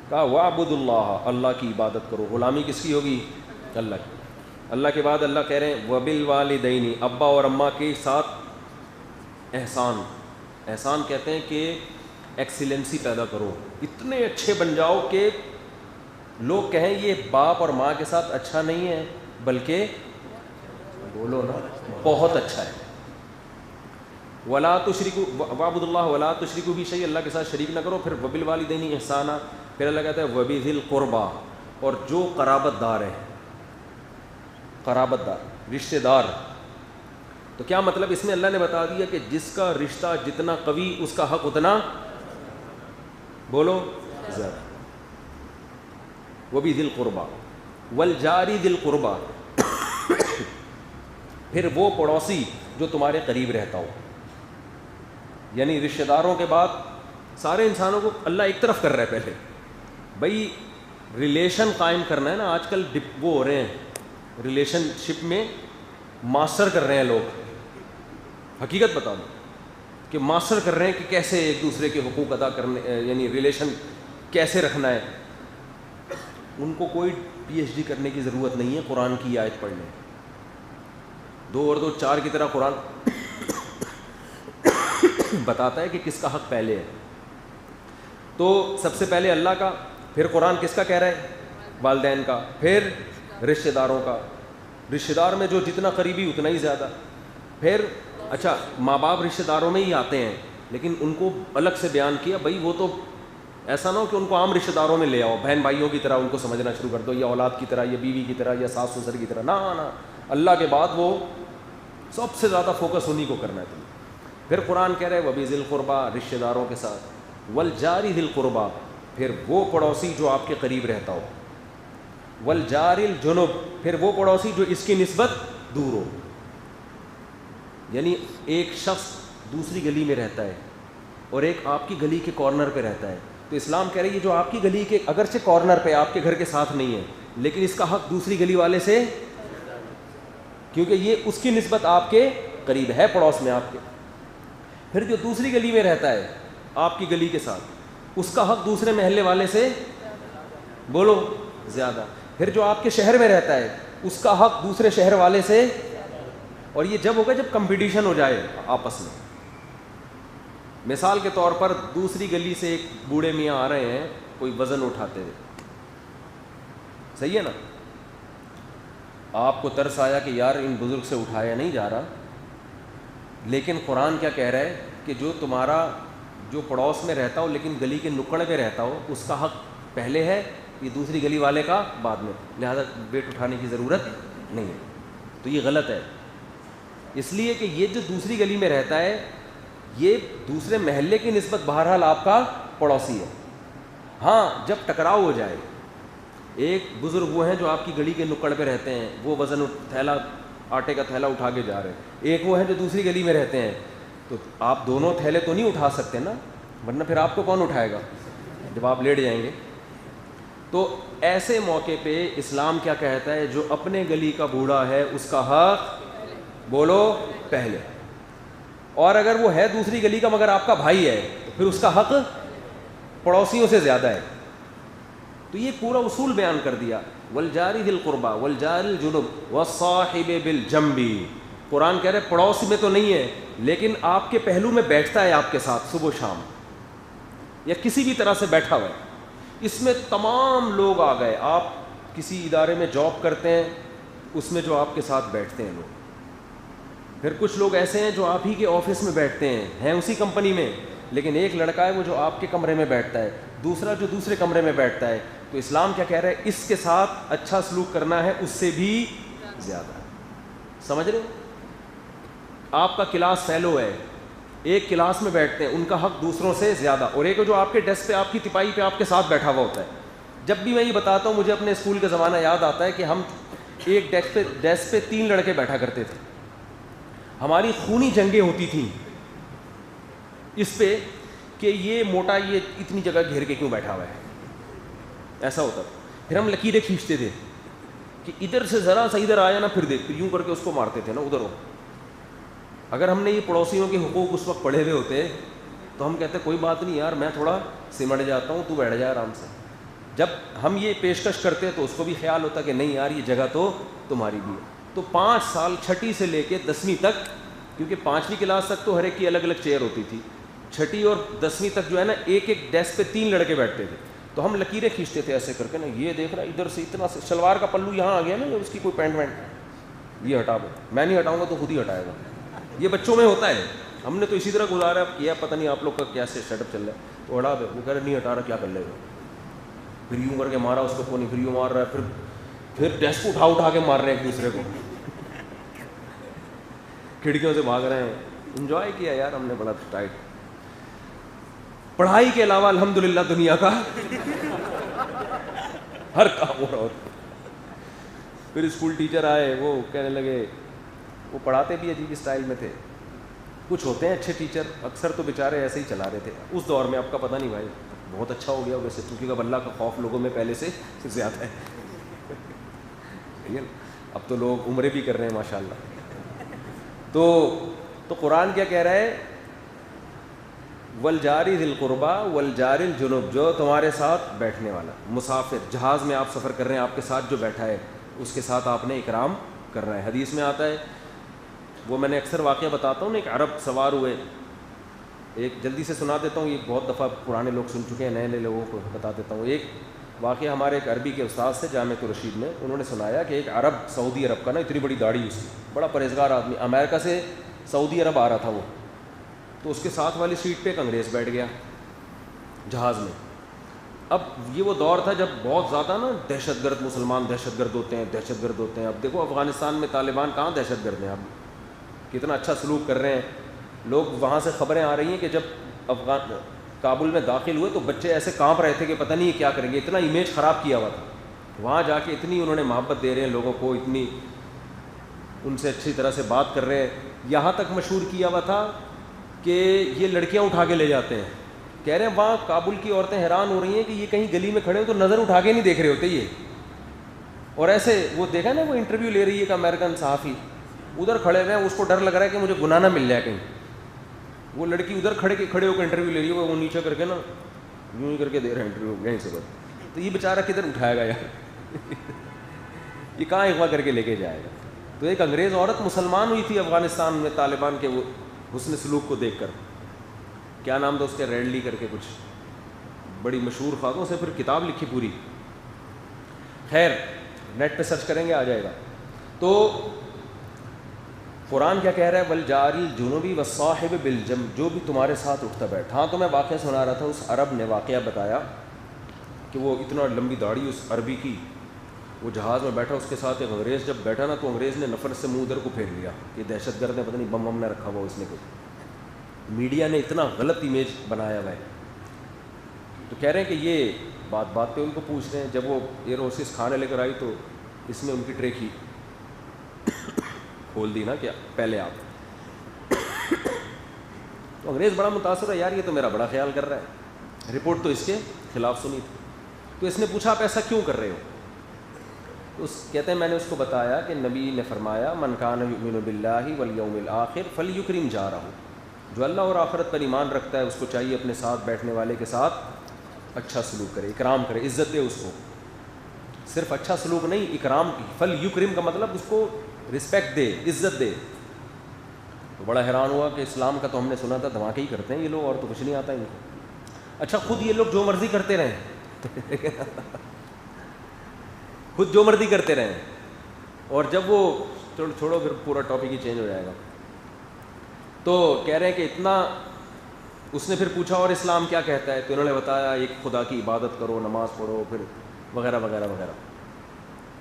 کہا وَاعْبُدُوا اللَّهَ، اللہ کی عبادت کرو. غلامی کس کی ہوگی؟ اللہ کی. اللہ کے بعد اللہ کہہ رہے ہیں وَبِالْوَالِدَيْنِ، ابا اور اماں کے ساتھ احسان. احسان کہتے ہیں کہ ایکسیلنسی پیدا کرو، اتنے اچھے بن جاؤ کہ لوگ کہیں یہ باپ اور ماں کے ساتھ اچھا نہیں ہے بلکہ بولو نا بہت اچھا ہے. ولا تشرکوا وَاعْبُدُوا اللَّهَ وَلَا تُشْرِكُوا بِهِ شَيْئًا، اللہ کے ساتھ شریک نہ کرو. پھر وَبِالْوَالِدَيْنِ إِحْسَانًا، پھر اللہ کہتا ہے وَبِذِي الْقُرْبَى، اور جو قرابت دار ہے، قرابت دار رشتہ دار. تو کیا مطلب؟ اس میں اللہ نے بتا دیا کہ جس کا رشتہ جتنا قوی اس کا حق اتنا بولو زیادہ. وَبِذِي الْقُرْبَى وَالْجَارِ ذِي الْقُرْبَى، پھر وہ پڑوسی جو تمہارے قریب رہتا ہو. یعنی رشتہ داروں کے بعد سارے انسانوں کو اللہ ایک طرف کر رہا ہے. پہلے بھائی ریلیشن قائم کرنا ہے نا. آج کل وہ ہو رہے ہیں ریلیشن شپ میں ماسٹر کر رہے ہیں لوگ. حقیقت بتا دوں کہ ماسٹر کر رہے ہیں کہ کیسے ایک دوسرے کے حقوق ادا کرنے، یعنی ریلیشن کیسے رکھنا ہے. ان کو کوئی پی ایچ ڈی کرنے کی ضرورت نہیں ہے قرآن کی آیت پڑھنے. 2 اور 2 4 کی طرح قرآن بتاتا ہے کہ کس کا حق پہلے ہے. تو سب سے پہلے اللہ کا، پھر قرآن کس کا کہہ رہا ہے؟ والدین کا، پھر رشتہ داروں کا. رشتہ دار میں جو جتنا قریبی اتنا ہی زیادہ. پھر اچھا ماں باپ رشتہ داروں میں ہی آتے ہیں لیکن ان کو الگ سے بیان کیا. بھائی وہ تو ایسا نہ ہو کہ ان کو عام رشتہ داروں میں لے آؤ، بہن بھائیوں کی طرح ان کو سمجھنا شروع کر دو، یا اولاد کی طرح، یا بیوی کی طرح، یا ساس سسر کی طرح. نہ اللہ کے بعد وہ سب سے زیادہ فوکس انہی کو کرنا ہے تمہیں. پھر قرآن کہہ رہے وَبِذِي الْقُرْبَى رشتہ داروں کے ساتھ, وَالْجَارِ ذِي الْقُرْبَى پھر وہ پڑوسی جو آپ کے قریب رہتا ہو, وَالْجَارِ الْجُنُبِ پھر وہ پڑوسی جو اس کی نسبت دور ہو. یعنی ایک شخص دوسری گلی میں رہتا ہے اور ایک آپ کی گلی کے کارنر پہ رہتا ہے, تو اسلام کہہ رہی ہے جو آپ کی گلی کے اگرچہ کارنر پہ آپ کے گھر کے ساتھ نہیں ہے, لیکن اس کا حق دوسری گلی والے سے, کیونکہ یہ اس کی نسبت آپ کے قریب ہے, پڑوس میں آپ کے. پھر جو دوسری گلی میں رہتا ہے آپ کی گلی کے ساتھ, اس کا حق دوسرے محلے والے سے بولو زیادہ. پھر جو آپ کے شہر میں رہتا ہے اس کا حق دوسرے شہر والے سے, اور یہ جب ہوگا جب کمپٹیشن ہو جائے آپس میں. مثال کے طور پر دوسری گلی سے ایک بوڑھے میاں آ رہے ہیں کوئی وزن اٹھاتے ہوئے, صحیح ہے نا, آپ کو ترس آیا کہ یار ان بزرگ سے اٹھایا نہیں جا رہا, لیکن قرآن کیا کہہ رہا ہے کہ جو تمہارا جو پڑوس میں رہتا ہو لیکن گلی کے نکڑ پہ رہتا ہو اس کا حق پہلے ہے, یہ دوسری گلی والے کا بعد میں, لہذا ویٹ اٹھانے کی ضرورت نہیں ہے. تو یہ غلط ہے, اس لیے کہ یہ جو دوسری گلی میں رہتا ہے یہ دوسرے محلے کی نسبت بہرحال آپ کا پڑوسی ہے. ہاں جب ٹکراؤ ہو جائے, ایک بزرگ وہ ہیں جو آپ کی گلی کے نکڑ پہ رہتے ہیں, وہ وزن تھیلا آٹے کا تھیلا اٹھا کے جا رہے ہیں, ایک وہ ہیں جو دوسری گلی میں رہتے ہیں, تو آپ دونوں تھیلے تو نہیں اٹھا سکتے نا, ورنہ پھر آپ کو کون اٹھائے گا جب آپ لیٹ جائیں گے. تو ایسے موقع پہ اسلام کیا کہتا ہے, جو اپنے گلی کا بوڑھا ہے اس کا حق بولو پہلے, اور اگر وہ ہے دوسری گلی کا مگر آپ کا بھائی ہے تو پھر اس کا حق پڑوسیوں سے زیادہ ہے. تو یہ پورا اصول بیان کر دیا, وَالْجَارِ ذِي الْقُرْبَى وَالْجَارِ الْجُنُبِ وَالصَّاحِبِ بِالْجَنبِ. قرآن کہہ رہے پڑوس میں تو نہیں ہے لیکن آپ کے پہلو میں بیٹھتا ہے آپ کے ساتھ صبح و شام, یا کسی بھی طرح سے بیٹھا ہوا ہے. اس میں تمام لوگ آ گئے, آپ کسی ادارے میں جاب کرتے ہیں اس میں جو آپ کے ساتھ بیٹھتے ہیں لوگ, پھر کچھ لوگ ایسے ہیں جو آپ ہی کے آفس میں بیٹھتے ہیں اسی کمپنی میں, لیکن ایک لڑکا ہے وہ جو آپ کے کمرے میں بیٹھتا ہے, دوسرا جو دوسرے کمرے میں بیٹھتا ہے. تو اسلام کیا کہہ رہا ہے, اس کے ساتھ اچھا سلوک کرنا ہے اس سے بھی زیادہ. سمجھ رہے ہو, آپ کا کلاس فیلو ہے, ایک کلاس میں بیٹھتے ہیں, ان کا حق دوسروں سے زیادہ, اور ایک جو آپ کے ڈیسک پہ آپ کی تپائی پہ آپ کے ساتھ بیٹھا ہوا ہوتا ہے. جب بھی میں یہ بتاتا ہوں مجھے اپنے اسکول کا زمانہ یاد آتا ہے کہ ہم ایک ڈیسک پہ 3 لڑکے بیٹھا کرتے تھے, ہماری خونی جنگیں ہوتی تھیں اس پہ کہ یہ موٹا یہ اتنی جگہ گھیر کے کیوں بیٹھا ہوا ہے, ایسا ہوتا تھا. پھر ہم لکیریں کھینچتے تھے کہ ادھر سے ذرا سا ادھر آیا نا پھر دیکھ, پھر یوں کر کے اس کو مارتے تھے نا ادھر ہو. اگر ہم نے یہ پڑوسیوں کے حقوق اس وقت پڑھے ہوئے ہوتے تو ہم کہتے کوئی بات نہیں یار میں تھوڑا سمٹ جاتا ہوں, تو بیٹھ جائے آرام سے. جب ہم یہ پیشکش کرتے تو اس کو بھی خیال ہوتا کہ نہیں یار یہ جگہ تو تمہاری بھی ہے. تو 5 سال چھٹی سے لے کے 10ویں تک, کیونکہ 5ویں کلاس تک تو ہر ایک کی الگ الگ چیئر ہوتی تھی, چھٹی اور 10ویں تک جو ہے نا ایک ایک ڈیسک پہ 3 لڑکے بیٹھتے تھے. تو ہم لکیریں کھینچتے تھے ایسے کر کے نا, یہ دیکھ رہا ادھر سے اتنا سے شلوار کا پلو یہاں آ گیا نا, اس کی کوئی پینٹ وینٹ یہ ہٹا دو, میں نہیں ہٹاؤں گا تو خود ہی ہٹائے گا. یہ بچوں میں ہوتا ہے, ہم نے تو اسی طرح گزارا کیا, پتہ نہیں آپ لوگ کا کیسے سیٹ اپ چل رہا ہے. تو ہٹا دو, وہ کہہ رہے نہیں ہٹا رہا کیا کر لے گا, پھر یوں کر کے مارا اس کو کون نہیں, پھر یوں مار رہا ہے, پھر ڈیسک اٹھا کے مار رہے ہیں ایک دوسرے کو, کھڑکیوں سے بھاگ رہے ہیں. انجوائے کیا یار ہم نے بڑا ٹائٹ. پڑھائی کے علاوہ الحمدللہ دنیا کا ہر کام ہو رہا ہوتا. پھر اسکول ٹیچر آئے, وہ کہنے لگے, وہ پڑھاتے بھی عجیب اسٹائل میں تھے, کچھ ہوتے ہیں اچھے ٹیچر, اکثر تو بیچارے ایسے ہی چلا رہے تھے اس دور میں. آپ کا پتہ نہیں بھائی, بہت اچھا ہو گیا ویسے, کیونکہ اب اللہ کا خوف لوگوں میں پہلے سے زیادہ ہے. اب تو لوگ عمرے بھی کر رہے ہیں ماشاءاللہ. تو قرآن کیا کہہ رہا ہے, والجاری ذی القربا والجار الجنوب, جو تمہارے ساتھ بیٹھنے والا مسافر, جہاز میں آپ سفر کر رہے ہیں, آپ کے ساتھ جو بیٹھا ہے اس کے ساتھ آپ نے اکرام کرنا ہے. حدیث میں آتا ہے, وہ میں نے اکثر واقعہ بتاتا ہوں, ایک عرب سوار ہوئے, ایک جلدی سے سنا دیتا ہوں, یہ بہت دفعہ پرانے لوگ سن چکے ہیں, نئے نئے لوگوں کو بتا دیتا ہوں. ایک واقعہ ہمارے ایک عربی کے استاد سے جامعۃ الرشید میں, انہوں نے سنایا کہ ایک عرب, سعودی عرب کا نا, اتنی بڑی داڑھی اس کی, بڑا پرہیزگار آدمی, امریکہ سے سعودی عرب آ رہا تھا وہ, تو اس کے ساتھ والی سیٹ پہ ایک انگریز بیٹھ گیا جہاز میں. اب یہ وہ دور تھا جب بہت زیادہ نا دہشت گرد مسلمان دہشت گرد ہوتے ہیں، دہشت گرد ہوتے ہیں. اب دیکھو افغانستان میں طالبان کہاں دہشت گرد ہیں، اب کتنا اچھا سلوک کر رہے ہیں لوگ. وہاں سے خبریں آ رہی ہیں کہ جب کابل میں داخل ہوئے تو بچے ایسے کانپ رہے تھے کہ پتہ نہیں کیا کریں گے، اتنا امیج خراب کیا ہوا تھا. وہاں جا کے اتنی انہوں نے محبت دے رہے ہیں لوگوں کو، اتنی ان سے اچھی طرح سے بات کر رہے ہیں. یہاں تک مشہور کیا ہوا تھا کہ یہ لڑکیاں اٹھا کے لے جاتے ہیں. کہہ رہے ہیں وہاں کابل کی عورتیں حیران ہو رہی ہیں کہ یہ کہیں گلی میں کھڑے ہو تو نظر اٹھا کے نہیں دیکھ رہے ہوتے یہ. اور ایسے وہ دیکھا نا وہ انٹرویو لے رہی ہے ایک امریکن صحافی، ادھر کھڑے ہوئے ہیں، اس کو ڈر لگ رہا ہے کہ مجھے گناہ نہ مل جائے کہیں. وہ لڑکی ادھر کھڑے ہو کے انٹرویو لے رہی ہے، وہ نیچے کر کے نا یوں ہی کر کے دے رہے ہیں انٹرویو یہیں سے. تو یہ بیچارہ کدھر اٹھائے گا یار یہ کہاں اغوا کر کے لے کے جائے گا. تو ایک انگریز عورت مسلمان ہوئی تھی افغانستان میں طالبان کے وہ حسن سلوک کو دیکھ کر. کیا نام تھا اس کے، ریڈلی کر کے کچھ، بڑی مشہور خاتون سے پھر کتاب لکھی پوری. خیر نیٹ پہ سرچ کریں گے آ جائے گا. تو قرآن کیا کہہ رہا ہے، والجاری الجنوبی والصاحب بالجنب، جو بھی تمہارے ساتھ اٹھتا بیٹھا. ہاں تو میں واقعہ سنا رہا تھا، اس عرب نے واقعہ بتایا کہ وہ اتنا لمبی داڑھی اس عربی کی، وہ جہاز میں بیٹھا، اس کے ساتھ ایک انگریز جب بیٹھا نا تو انگریز نے نفرت سے منہ ادھر کو پھیر لیا کہ دہشت گرد نے پتہ نہیں بم بم نہ رکھا ہوا اس نے کوئی. میڈیا نے اتنا غلط امیج بنایا ہوا ہے. تو کہہ رہے ہیں کہ یہ بات پہ ان کو پوچھ رہے ہیں. جب وہ ایئر ہاسٹس کھانے لے کر آئی تو اس نے ان کی ٹرے کی کھول دی نا، کیا پہلے آپ. تو انگریز بڑا متاثر ہے، یار یہ تو میرا بڑا خیال کر رہا ہے. رپورٹ تو اس کے خلاف سنی تھی. تو اس نے پوچھا آپ ایسا کیوں کر رہے ہو؟ تو کہتے ہیں میں نے اس کو بتایا کہ نبی نے فرمایا من کان یؤمن باللہ والیوم الآخر فلیکرم جارہ، جو اللہ اور آخرت پر ایمان رکھتا ہے اس کو چاہیے اپنے ساتھ بیٹھنے والے کے ساتھ اچھا سلوک کرے، اکرام کرے، عزت دے اس کو. صرف اچھا سلوک نہیں، اکرام. فلیکرم کا مطلب اس کو رسپیکٹ دے، عزت دے. تو بڑا حیران ہوا کہ اسلام کا تو ہم نے سنا تھا دھماکے ہی کرتے ہیں یہ لوگ اور تو کچھ نہیں آتا ان کو. اچھا خود یہ لوگ جو مرضی کرتے رہیں خود جو مرضی کرتے رہیں. اور جب وہ چھوڑو پھر پورا ٹاپک ہی چینج ہو جائے گا. تو کہہ رہے ہیں کہ اتنا. اس نے پھر پوچھا اور اسلام کیا کہتا ہے؟ تو انہوں نے بتایا ایک خدا کی عبادت کرو، نماز پڑھو، پھر وغیرہ وغیرہ وغیرہ.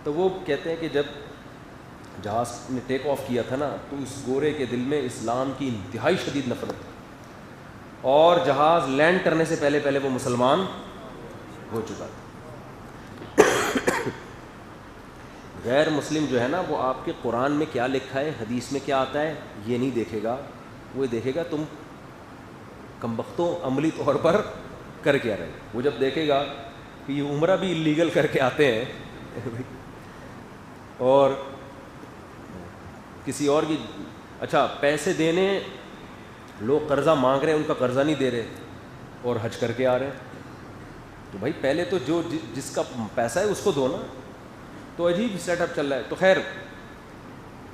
تو وہ کہتے ہیں کہ جب جہاز نے ٹیک آف کیا تھا نا تو اس گورے کے دل میں اسلام کی انتہائی شدید نفرت تھی، اور جہاز لینڈ کرنے سے پہلے وہ مسلمان ہو چکا تھا. غیر مسلم جو ہے نا وہ آپ کے قرآن میں کیا لکھا ہے، حدیث میں کیا آتا ہے یہ نہیں دیکھے گا. وہ دیکھے گا تم کمبختوں عملی طور پر کر کے آ رہے. وہ جب دیکھے گا کہ یہ عمرہ بھی اللیگل کر کے آتے ہیں اور کسی اور کی اچھا پیسے دینے لوگ قرضہ مانگ رہے ہیں، ان کا قرضہ نہیں دے رہے اور حج کر کے آ رہے ہیں. تو بھائی پہلے تو جو جس کا پیسہ ہے اس کو دو نا. تو عجیب سیٹ اپ چل رہا ہے. تو خیر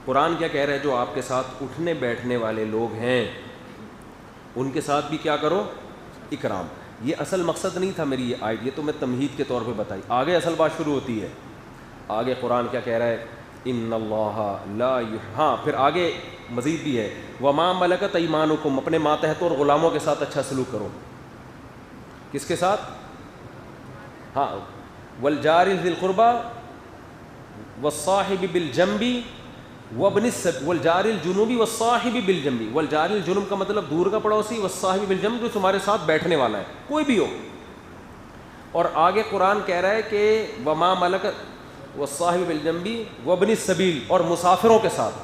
قرآن کیا کہہ رہا ہے، جو آپ کے ساتھ اٹھنے بیٹھنے والے لوگ ہیں ان کے ساتھ بھی کیا کرو، اکرام. یہ اصل مقصد نہیں تھا میری یہ آیت، یہ تو میں تمہید کے طور پہ بتائی. آگے اصل بات شروع ہوتی ہے. آگے قرآن کیا کہہ رہا ہے، ان اللہ لا ہاں پھر آگے مزید بھی ہے، وما ملکت ایمانکم، اپنے ماتحت اور غلاموں کے ساتھ اچھا سلوک کرو. کس کے ساتھ؟ ہاں والجار ذی القربى والصاحب بالجنب وابن السبیل والجار الجنوب والصاحب بالجنب. والجار الجنوب کا مطلب دور کا پڑوسی، والصاحب بالجنب جو تمہارے ساتھ بیٹھنے والا ہے کوئی بھی ہو. اور آگے قرآن کہہ رہا ہے کہ وما ملکت والصاحب بالجنب وابن السبیل، اور مسافروں کے ساتھ.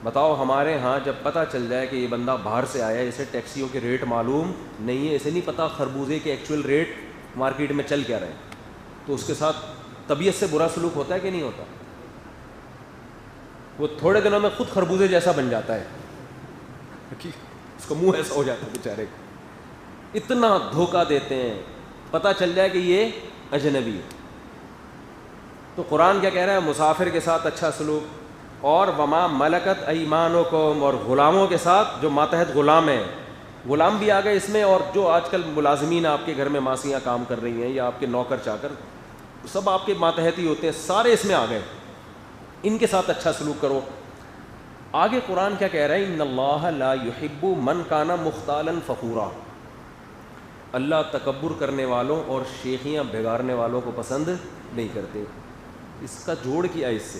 بتاؤ ہمارے ہاں جب پتہ چل جائے کہ یہ بندہ باہر سے آیا ہے، اسے ٹیکسیوں کے ریٹ معلوم نہیں ہے، اسے نہیں پتہ خربوزے کے ایکچوئل ریٹ مارکیٹ میں چل کیا رہے ہیں، تو اس کے ساتھ طبیعت سے برا سلوک ہوتا ہے کہ نہیں ہوتا؟ وہ تھوڑے دنوں میں خود خربوزے جیسا بن جاتا ہے، اس کا منہ ایسا ہو جاتا ہے بیچارے کو. اتنا دھوکہ دیتے ہیں، پتہ چل جائے کہ یہ اجنبی ہے. تو قرآن کیا کہہ رہا ہے، مسافر کے ساتھ اچھا سلوک. اور وما ملکت ایمانکم، اور غلاموں کے ساتھ جو ماتحت غلام ہیں. غلام بھی آ گئے اس میں، اور جو آج کل ملازمین آپ کے گھر میں ماسیاں کام کر رہی ہیں یا آپ کے نوکر چاکر سب آپ کے ماتحت ہی ہوتے ہیں، سارے اس میں آ گئے. ان کے ساتھ اچھا سلوک کرو. آگے قرآن کیا کہہ رہا ہے، ان اللہ لا یحب من کان مختالا فخورا. اللہ تکبر کرنے والوں اور شیخیاں بگاڑنے والوں کو پسند نہیں کرتے. اس کا جوڑ کیا اس سے.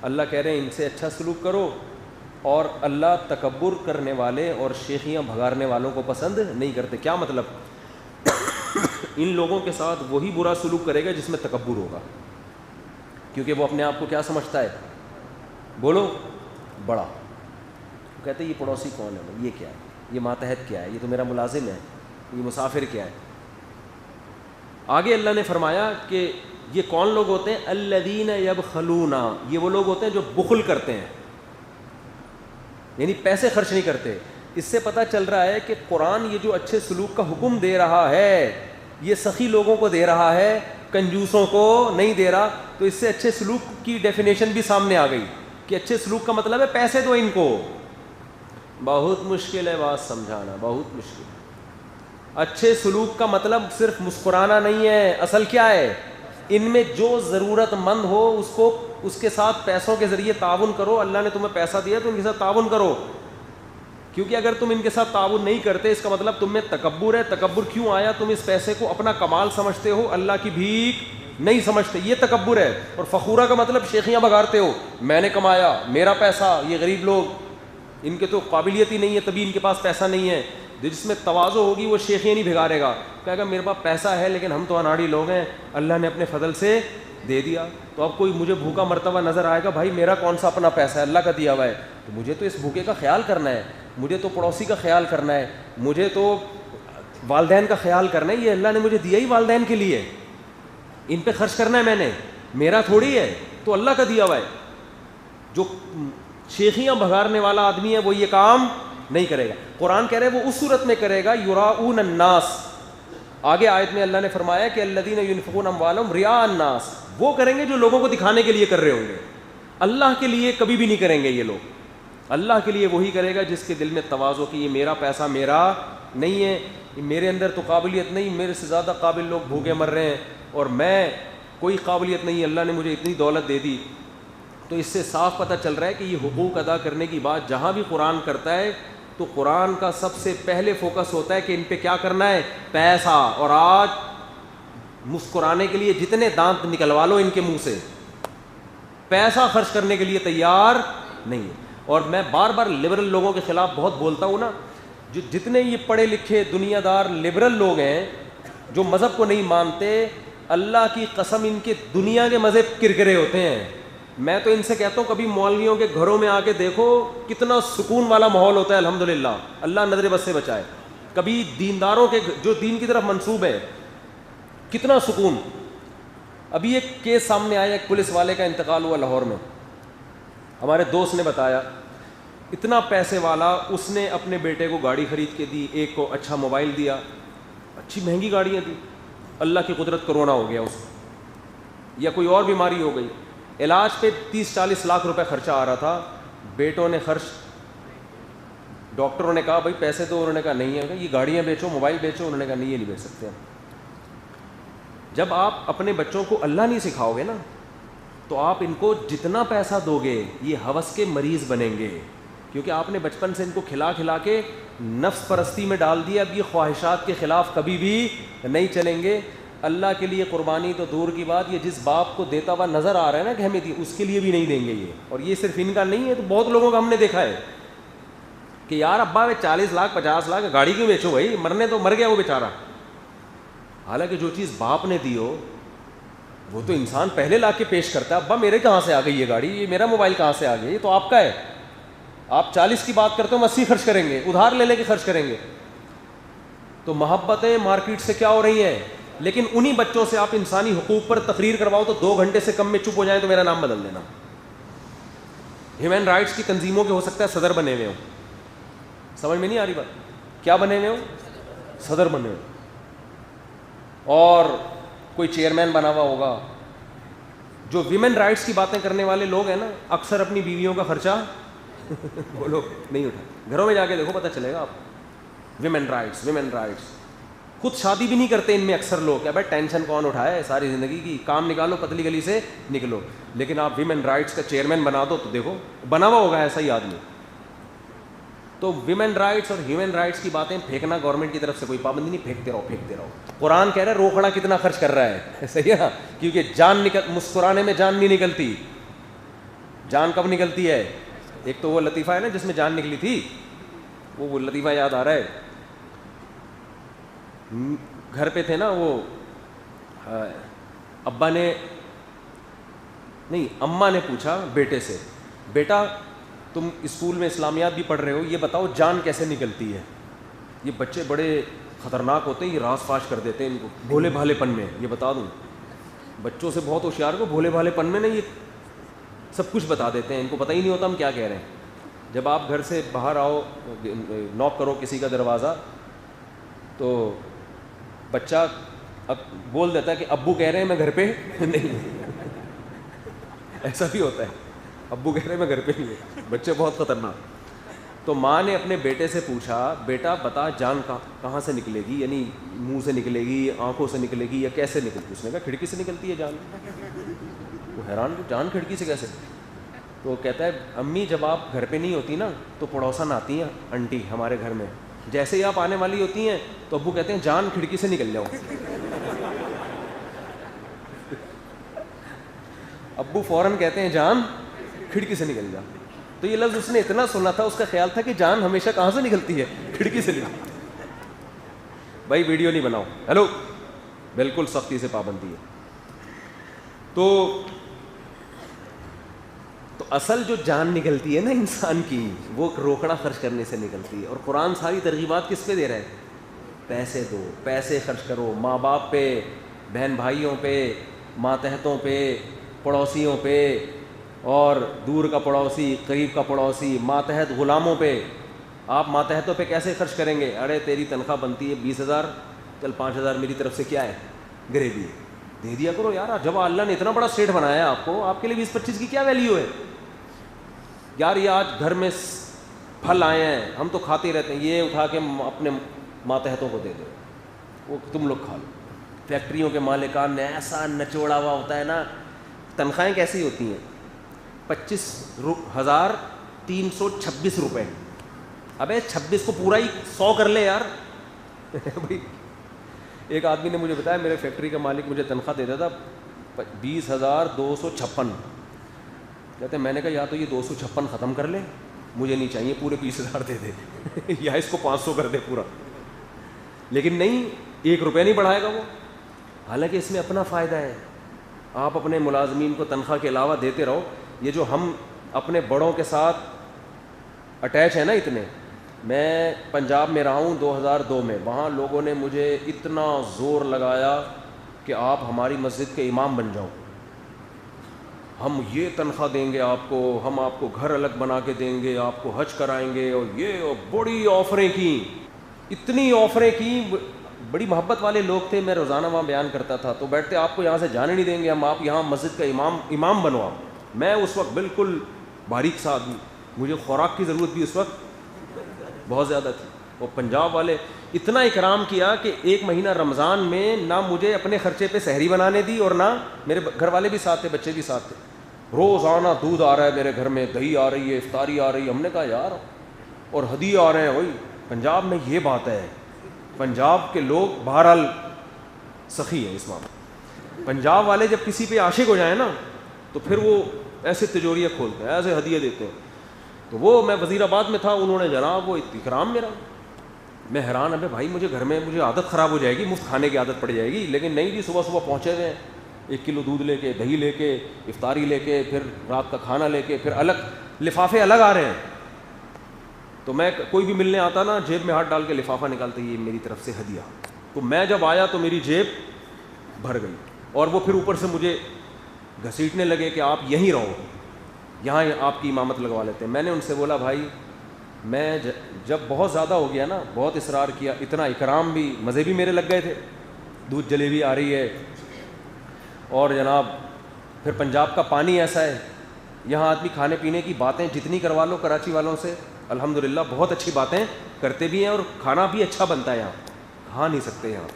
اللہ کہہ رہے ہیں ان سے اچھا سلوک کرو, اور اللہ تکبر کرنے والے اور شیخیاں بھگاڑنے والوں کو پسند نہیں کرتے. کیا مطلب؟ ان لوگوں کے ساتھ وہی برا سلوک کرے گا جس میں تکبر ہوگا, کیونکہ وہ اپنے آپ کو کیا سمجھتا ہے؟ بولو, بڑا. کہتے ہیں یہ پڑوسی کون ہے, یہ کیا ہے, یہ ماتحت کیا ہے, یہ تو میرا ملازم ہے, یہ مسافر کیا ہے. آگے اللہ نے فرمایا کہ یہ کون لوگ ہوتے ہیں؟ الذین یبخلون, یہ وہ لوگ ہوتے ہیں جو بخل کرتے ہیں, یعنی پیسے خرچ نہیں کرتے. اس سے پتہ چل رہا ہے کہ قرآن یہ جو اچھے سلوک کا حکم دے رہا ہے یہ سخی لوگوں کو دے رہا ہے, کنجوسوں کو نہیں دے رہا. تو اس سے اچھے سلوک کی ڈیفینیشن بھی سامنے آ گئی کہ اچھے سلوک کا مطلب ہے پیسے دو ان کو. بہت مشکل ہے بات سمجھانا, بہت مشکل. اچھے سلوک کا مطلب صرف مسکرانا نہیں ہے. اصل کیا ہے؟ ان میں جو ضرورت مند ہو اس کو اس کے ساتھ پیسوں کے ذریعے تعاون کرو. اللہ نے تمہیں پیسہ دیا تو ان کے ساتھ تعاون کرو, کیونکہ اگر تم ان کے ساتھ تعاون نہیں کرتے اس کا مطلب تم میں تکبر ہے. تکبر کیوں آیا؟ تم اس پیسے کو اپنا کمال سمجھتے ہو, اللہ کی بھیک نہیں سمجھتے, یہ تکبر ہے. اور فخورہ کا مطلب شیخیاں بگاڑتے ہو, میں نے کمایا, میرا پیسہ, یہ غریب لوگ ان کے تو قابلیت ہی نہیں ہے تبھی ان کے پاس پیسہ نہیں ہے. جس میں تواضع ہوگی وہ شیخیاں نہیں بھگارے گا, کہے گا میرے پاس پیسہ ہے لیکن ہم تو اناڑی لوگ ہیں, اللہ نے اپنے فضل سے دے دیا. تو اب کوئی مجھے بھوکا مرتبہ نظر آئے گا, بھائی میرا کون سا اپنا پیسہ ہے, اللہ کا دیا ہوا ہے, تو مجھے تو اس بھوکے کا خیال کرنا ہے, مجھے تو پڑوسی کا خیال کرنا ہے, مجھے تو والدین کا خیال کرنا ہے. یہ اللہ نے مجھے دیا ہی والدین کے لیے, ان پہ خرچ کرنا ہے میں نے, میرا تھوڑی ہے, تو اللہ کا دیا ہوا ہے. جو شیخیاں بھگارنے والا آدمی ہے وہ یہ کام نہیں کرے گا. قرآن کہہ رہے وہ اس صورت میں کرے گا یراؤون الناس. آگے آیت میں اللہ نے فرمایا کہ الذین ينفقون اموالهم رئاء الناس, وہ کریں گے جو لوگوں کو دکھانے کے لیے کر رہے ہوں گے, اللہ کے لیے کبھی بھی نہیں کریں گے یہ لوگ. اللہ کے لیے وہی کرے گا جس کے دل میں تواضع کہ یہ میرا پیسہ میرا نہیں ہے, میرے اندر تو قابلیت نہیں, میرے سے زیادہ قابل لوگ بھوکے مر رہے ہیں اور میں کوئی قابلیت نہیں, اللہ نے مجھے اتنی دولت دے دی. تو اس سے صاف پتہ چل رہا ہے کہ یہ حقوق ادا کرنے کی بات جہاں بھی قرآن کرتا ہے تو قرآن کا سب سے پہلے فوکس ہوتا ہے کہ ان پہ کیا کرنا ہے, پیسہ. اور آج مسکرانے کے لیے جتنے دانت نکلوا لو ان کے منہ سے, پیسہ خرچ کرنے کے لیے تیار نہیں ہے. اور میں بار بار لبرل لوگوں کے خلاف بہت بولتا ہوں نا, جو جتنے یہ پڑھے لکھے دنیا دار لبرل لوگ ہیں جو مذہب کو نہیں مانتے, اللہ کی قسم ان کے دنیا کے مذہب کرکرے ہوتے ہیں. میں تو ان سے کہتا ہوں کبھی مولویوں کے گھروں میں آ کے دیکھو کتنا سکون والا ماحول ہوتا ہے, الحمدللہ, اللہ نظر بد سے بچائے. کبھی دینداروں کے جو دین کی طرف منسوب ہے کتنا سکون. ابھی ایک کیس سامنے آیا, ایک پولیس والے کا انتقال ہوا لاہور میں, ہمارے دوست نے بتایا, اتنا پیسے والا, اس نے اپنے بیٹے کو گاڑی خرید کے دی, ایک کو اچھا موبائل دیا, اچھی مہنگی گاڑیاں دی. اللہ کی قدرت کرونا ہو گیا اس کو, یا کوئی اور بیماری ہو گئی, علاج پہ 30-40 لاکھ روپے خرچہ آ رہا تھا. بیٹوں نے خرچ, ڈاکٹروں نے کہا بھائی پیسے تو, انہوں نے کہا نہیں ہے, یہ گاڑیاں بیچو, موبائل بیچو. انہوں نے کہا نہیں, یہ نہیں بیچ سکتے. جب آپ اپنے بچوں کو اللہ نہیں سکھاؤ گے نا تو آپ ان کو جتنا پیسہ دو گے یہ ہوس کے مریض بنیں گے, کیونکہ آپ نے بچپن سے ان کو کھلا کھلا کے نفس پرستی میں ڈال دیا. اب یہ خواہشات کے خلاف کبھی بھی نہیں چلیں گے. اللہ کے لیے قربانی تو دور کی بات, یہ جس باپ کو دیتا ہوا نظر آ رہا ہے نا کہ ہمیں دی, اس کے لیے بھی نہیں دیں گے یہ. اور یہ صرف ان کا نہیں ہے, تو بہت لوگوں کا ہم نے دیکھا ہے کہ یار ابا 40 لاکھ 50 لاکھ گاڑی کیوں بیچو بھائی, مرنے تو مر گیا وہ بیچارہ. حالانکہ جو چیز باپ نے دی ہو وہ تو انسان پہلے لا کے پیش کرتا ہے. ابا میرے کہاں سے آ گئی یہ گاڑی, یہ میرا موبائل کہاں سے آ گئی, یہ تو آپ کا ہے. آپ 40 کی بات کرتے ہو, 80 خرچ کریں گے, ادھار لے لے کے خرچ کریں گے. تو محبتیں مارکیٹ سے کیا ہو رہی ہیں, لیکن انہی بچوں سے آپ انسانی حقوق پر تقریر کرواؤ تو 2 گھنٹے سے کم میں چپ ہو جائیں تو میرا نام بدل دینا. ہیومن رائٹس کی تنظیموں کے ہو سکتا ہے صدر بنے ہوئے ہوں, سمجھ میں نہیں آ رہی بات, کیا بنے ہوئے ہوں, صدر بنے ہوئے, اور کوئی چیئرمین بنا ہوا ہوگا. جو ویمن رائٹس کی باتیں کرنے والے لوگ ہیں نا, اکثر اپنی بیویوں کا خرچہ بولو نہیں اٹھا. گھروں میں جا کے دیکھو پتہ چلے گا آپ. ویمن رائٹس, ویمن رائٹس, خود شادی بھی نہیں کرتے ان میں اکثر لوگ. کیا بھائی ٹینشن کون اٹھائے ساری زندگی کی, کام نکالو, پتلی گلی سے نکلو. لیکن آپ ویمن رائٹس کا چیئرمین بنا دو تو دیکھو بنا ہوا ہوگا ایسا ہی آدمی. تو ویمن رائٹس اور ہیومن رائٹس کی باتیں پھینکنا گورنمنٹ کی طرف سے کوئی پابندی نہیں, پھینکتے رہو. قرآن کہہ رہا ہے روکڑا کتنا خرچ کر رہا ہے, صحیح ہے نا, کیونکہ جان مسکرانے میں جان نہیں نکلتی. جان کب نکلتی ہے؟ ایک تو وہ لطیفہ ہے نا جس میں جان نکلی تھی, وہ لطیفہ یاد آ رہا ہے. گھر پہ تھے نا, وہ ابا نے نہیں اماں نے پوچھا بیٹے سے, بیٹا تم اسکول میں اسلامیات بھی پڑھ رہے ہو, یہ بتاؤ جان کیسے نکلتی ہے؟ یہ بچے بڑے خطرناک ہوتے ہیں, یہ راز فاش کر دیتے ہیں ان کو بھولے بھالے پن میں. یہ بتا دوں بچوں سے بہت ہوشیار کو بھولے بھالے پن میں نہیں, یہ سب کچھ بتا دیتے ہیں, ان کو پتہ ہی نہیں ہوتا ہم کیا کہہ رہے ہیں. جب آپ گھر سے باہر آؤ, نوک کرو کسی کا دروازہ, تو بچہ اب بول دیتا ہے کہ ابو کہہ رہے ہیں میں گھر پہ نہیں. ایسا بھی ہوتا ہے, ابو کہہ رہے ہیں میں گھر پہ نہیں ہوں. بچے بہت خطرناک. تو ماں نے اپنے بیٹے سے پوچھا, بیٹا بتا جان کہاں سے نکلے گی, یعنی منہ سے نکلے گی, آنکھوں سے نکلے گی, یا کیسے نکلتی؟ اس نے کہا کھڑکی سے نکلتی ہے جان. وہ حیران, جان کھڑکی سے کیسے؟ تو وہ کہتا ہے امی جب آپ گھر پہ نہیں ہوتی نا تو پڑوسن آتی ہیں انٹی ہمارے گھر میں, جیسے ہی آپ آنے والی ہوتی ہیں تو ابو کہتے ہیں جان کھڑکی سے نکل جاؤ. ابو فوراً کہتے ہیں جان کھڑکی سے نکل جا. تو یہ لفظ اس نے اتنا سنا تھا, اس کا خیال تھا کہ جان ہمیشہ کہاں سے نکلتی ہے؟ کھڑکی سے نکلتی. بھائی ویڈیو نہیں بناؤ, ہیلو, بالکل سختی سے پابندی ہے. تو اصل جو جان نکلتی ہے نا انسان کی, وہ روکڑا خرچ کرنے سے نکلتی ہے. اور قرآن ساری ترغیبات کس پہ دے رہا ہے؟ پیسے دو, پیسے خرچ کرو, ماں باپ پہ, بہن بھائیوں پہ, ماتحتوں پہ, پڑوسیوں پہ, اور دور کا پڑوسی, قریب کا پڑوسی, ماتحت غلاموں پہ. آپ ماتحتوں پہ کیسے خرچ کریں گے؟ ارے تیری تنخواہ بنتی ہے 20,000, چل 5,000 میری طرف سے کیا ہے گریوی دے دیا کرو یار. جب اللہ نے اتنا بڑا اسٹیٹ بنایا ہے آپ کو, آپ کے لیے 20-25 کی کیا ویلیو ہے یار؟ یہ آج گھر میں پھل آئے ہیں, ہم تو کھاتے ہی رہتے ہیں, یہ اٹھا کے اپنے ماتحتوں کو دے دو, وہ تم لوگ کھا لو. فیکٹریوں کے مالکان نے ایسا نچوڑا ہوا ہوتا ہے نا. تنخواہیں کیسی ہوتی ہیں؟ 25,326 روپے. ابے 26 کو پورا ہی 100 کر لے یار. بھائی ایک آدمی نے مجھے بتایا, میرے فیکٹری کا مالک مجھے تنخواہ دیتا تھا 20,256. کہتے ہیں میں نے کہا یا تو یہ 256 ختم کر لے, مجھے نہیں چاہیے, پورے 20,000 دے دے, یا اس کو 500 کر دے پورا. لیکن نہیں, 1 روپیہ نہیں بڑھائے گا وہ. حالانکہ اس میں اپنا فائدہ ہے. آپ اپنے ملازمین کو تنخواہ کے علاوہ دیتے رہو. یہ جو ہم اپنے بڑوں کے ساتھ اٹیچ ہیں نا اتنے, میں پنجاب میں رہا ہوں 2002 میں, وہاں لوگوں نے مجھے اتنا زور لگایا کہ آپ ہماری مسجد کے امام بن جاؤ, ہم یہ تنخواہ دیں گے آپ کو, ہم آپ کو گھر الگ بنا کے دیں گے, آپ کو حج کرائیں گے, اور یہ بڑی آفریں کی, اتنی آفریں کی. بڑی محبت والے لوگ تھے, میں روزانہ وہاں بیان کرتا تھا, تو بیٹھتے آپ کو یہاں سے جانے نہیں دیں گے, ہم آپ یہاں مسجد کا امام بنو آپ. میں اس وقت بالکل باریک سا آدمی, مجھے خوراک کی ضرورت بھی اس وقت بہت زیادہ تھی. وہ پنجاب والے اتنا اکرام کیا کہ 1 مہینہ رمضان میں نہ مجھے اپنے خرچے پہ سحری بنانے دی, اور نہ میرے گھر والے بھی ساتھ تھے, بچے بھی ساتھ تھے. روزانہ دودھ آ رہا ہے میرے گھر میں, دہی آ رہی ہے, افطاری آ رہی ہے. ہم نے کہا یار, اور ہدیے آ رہے ہیں. وہی پنجاب میں یہ بات ہے, پنجاب کے لوگ بہرحال سخی ہیں اس معاملے. پنجاب والے جب کسی پہ عاشق ہو جائیں نا تو پھر وہ ایسے تجوریاں کھولتے ہیں, ایسے ہدیے دیتے ہیں. تو وہ میں وزیر آباد میں تھا, انہوں نے جناب وہ اکرام میرا, میں حیران. ابے بھائی مجھے گھر میں مجھے عادت خراب ہو جائے گی, مفت کھانے کی عادت پڑ جائے گی. لیکن نہیں جی, صبح صبح پہنچے ہوئے ہیں, 1 کلو دودھ لے کے, دہی لے کے, افطاری لے کے, پھر رات کا کھانا لے کے, پھر الگ لفافے الگ آ رہے ہیں. تو میں کوئی بھی ملنے آتا نا, جیب میں ہاتھ ڈال کے لفافہ نکالتے, یہ میری طرف سے ہدیہ. تو میں جب آیا تو میری جیب بھر گئی, اور وہ پھر اوپر سے مجھے گھسیٹنے لگے کہ آپ یہیں رہو, یہاں آپ کی امامت لگوا لیتے ہیں. میں نے ان سے بولا بھائی میں جب بہت زیادہ ہو گیا نا, بہت اصرار کیا, اتنا اکرام بھی, مزے بھی میرے لگ گئے تھے, دودھ جلیبی آ رہی ہے, اور جناب پھر پنجاب کا پانی ایسا ہے, یہاں آدمی کھانے پینے کی باتیں جتنی کروا لو کراچی والوں سے, الحمدللہ بہت اچھی باتیں کرتے بھی ہیں, اور کھانا بھی اچھا بنتا ہے. یہاں کھا نہیں سکتے, یہاں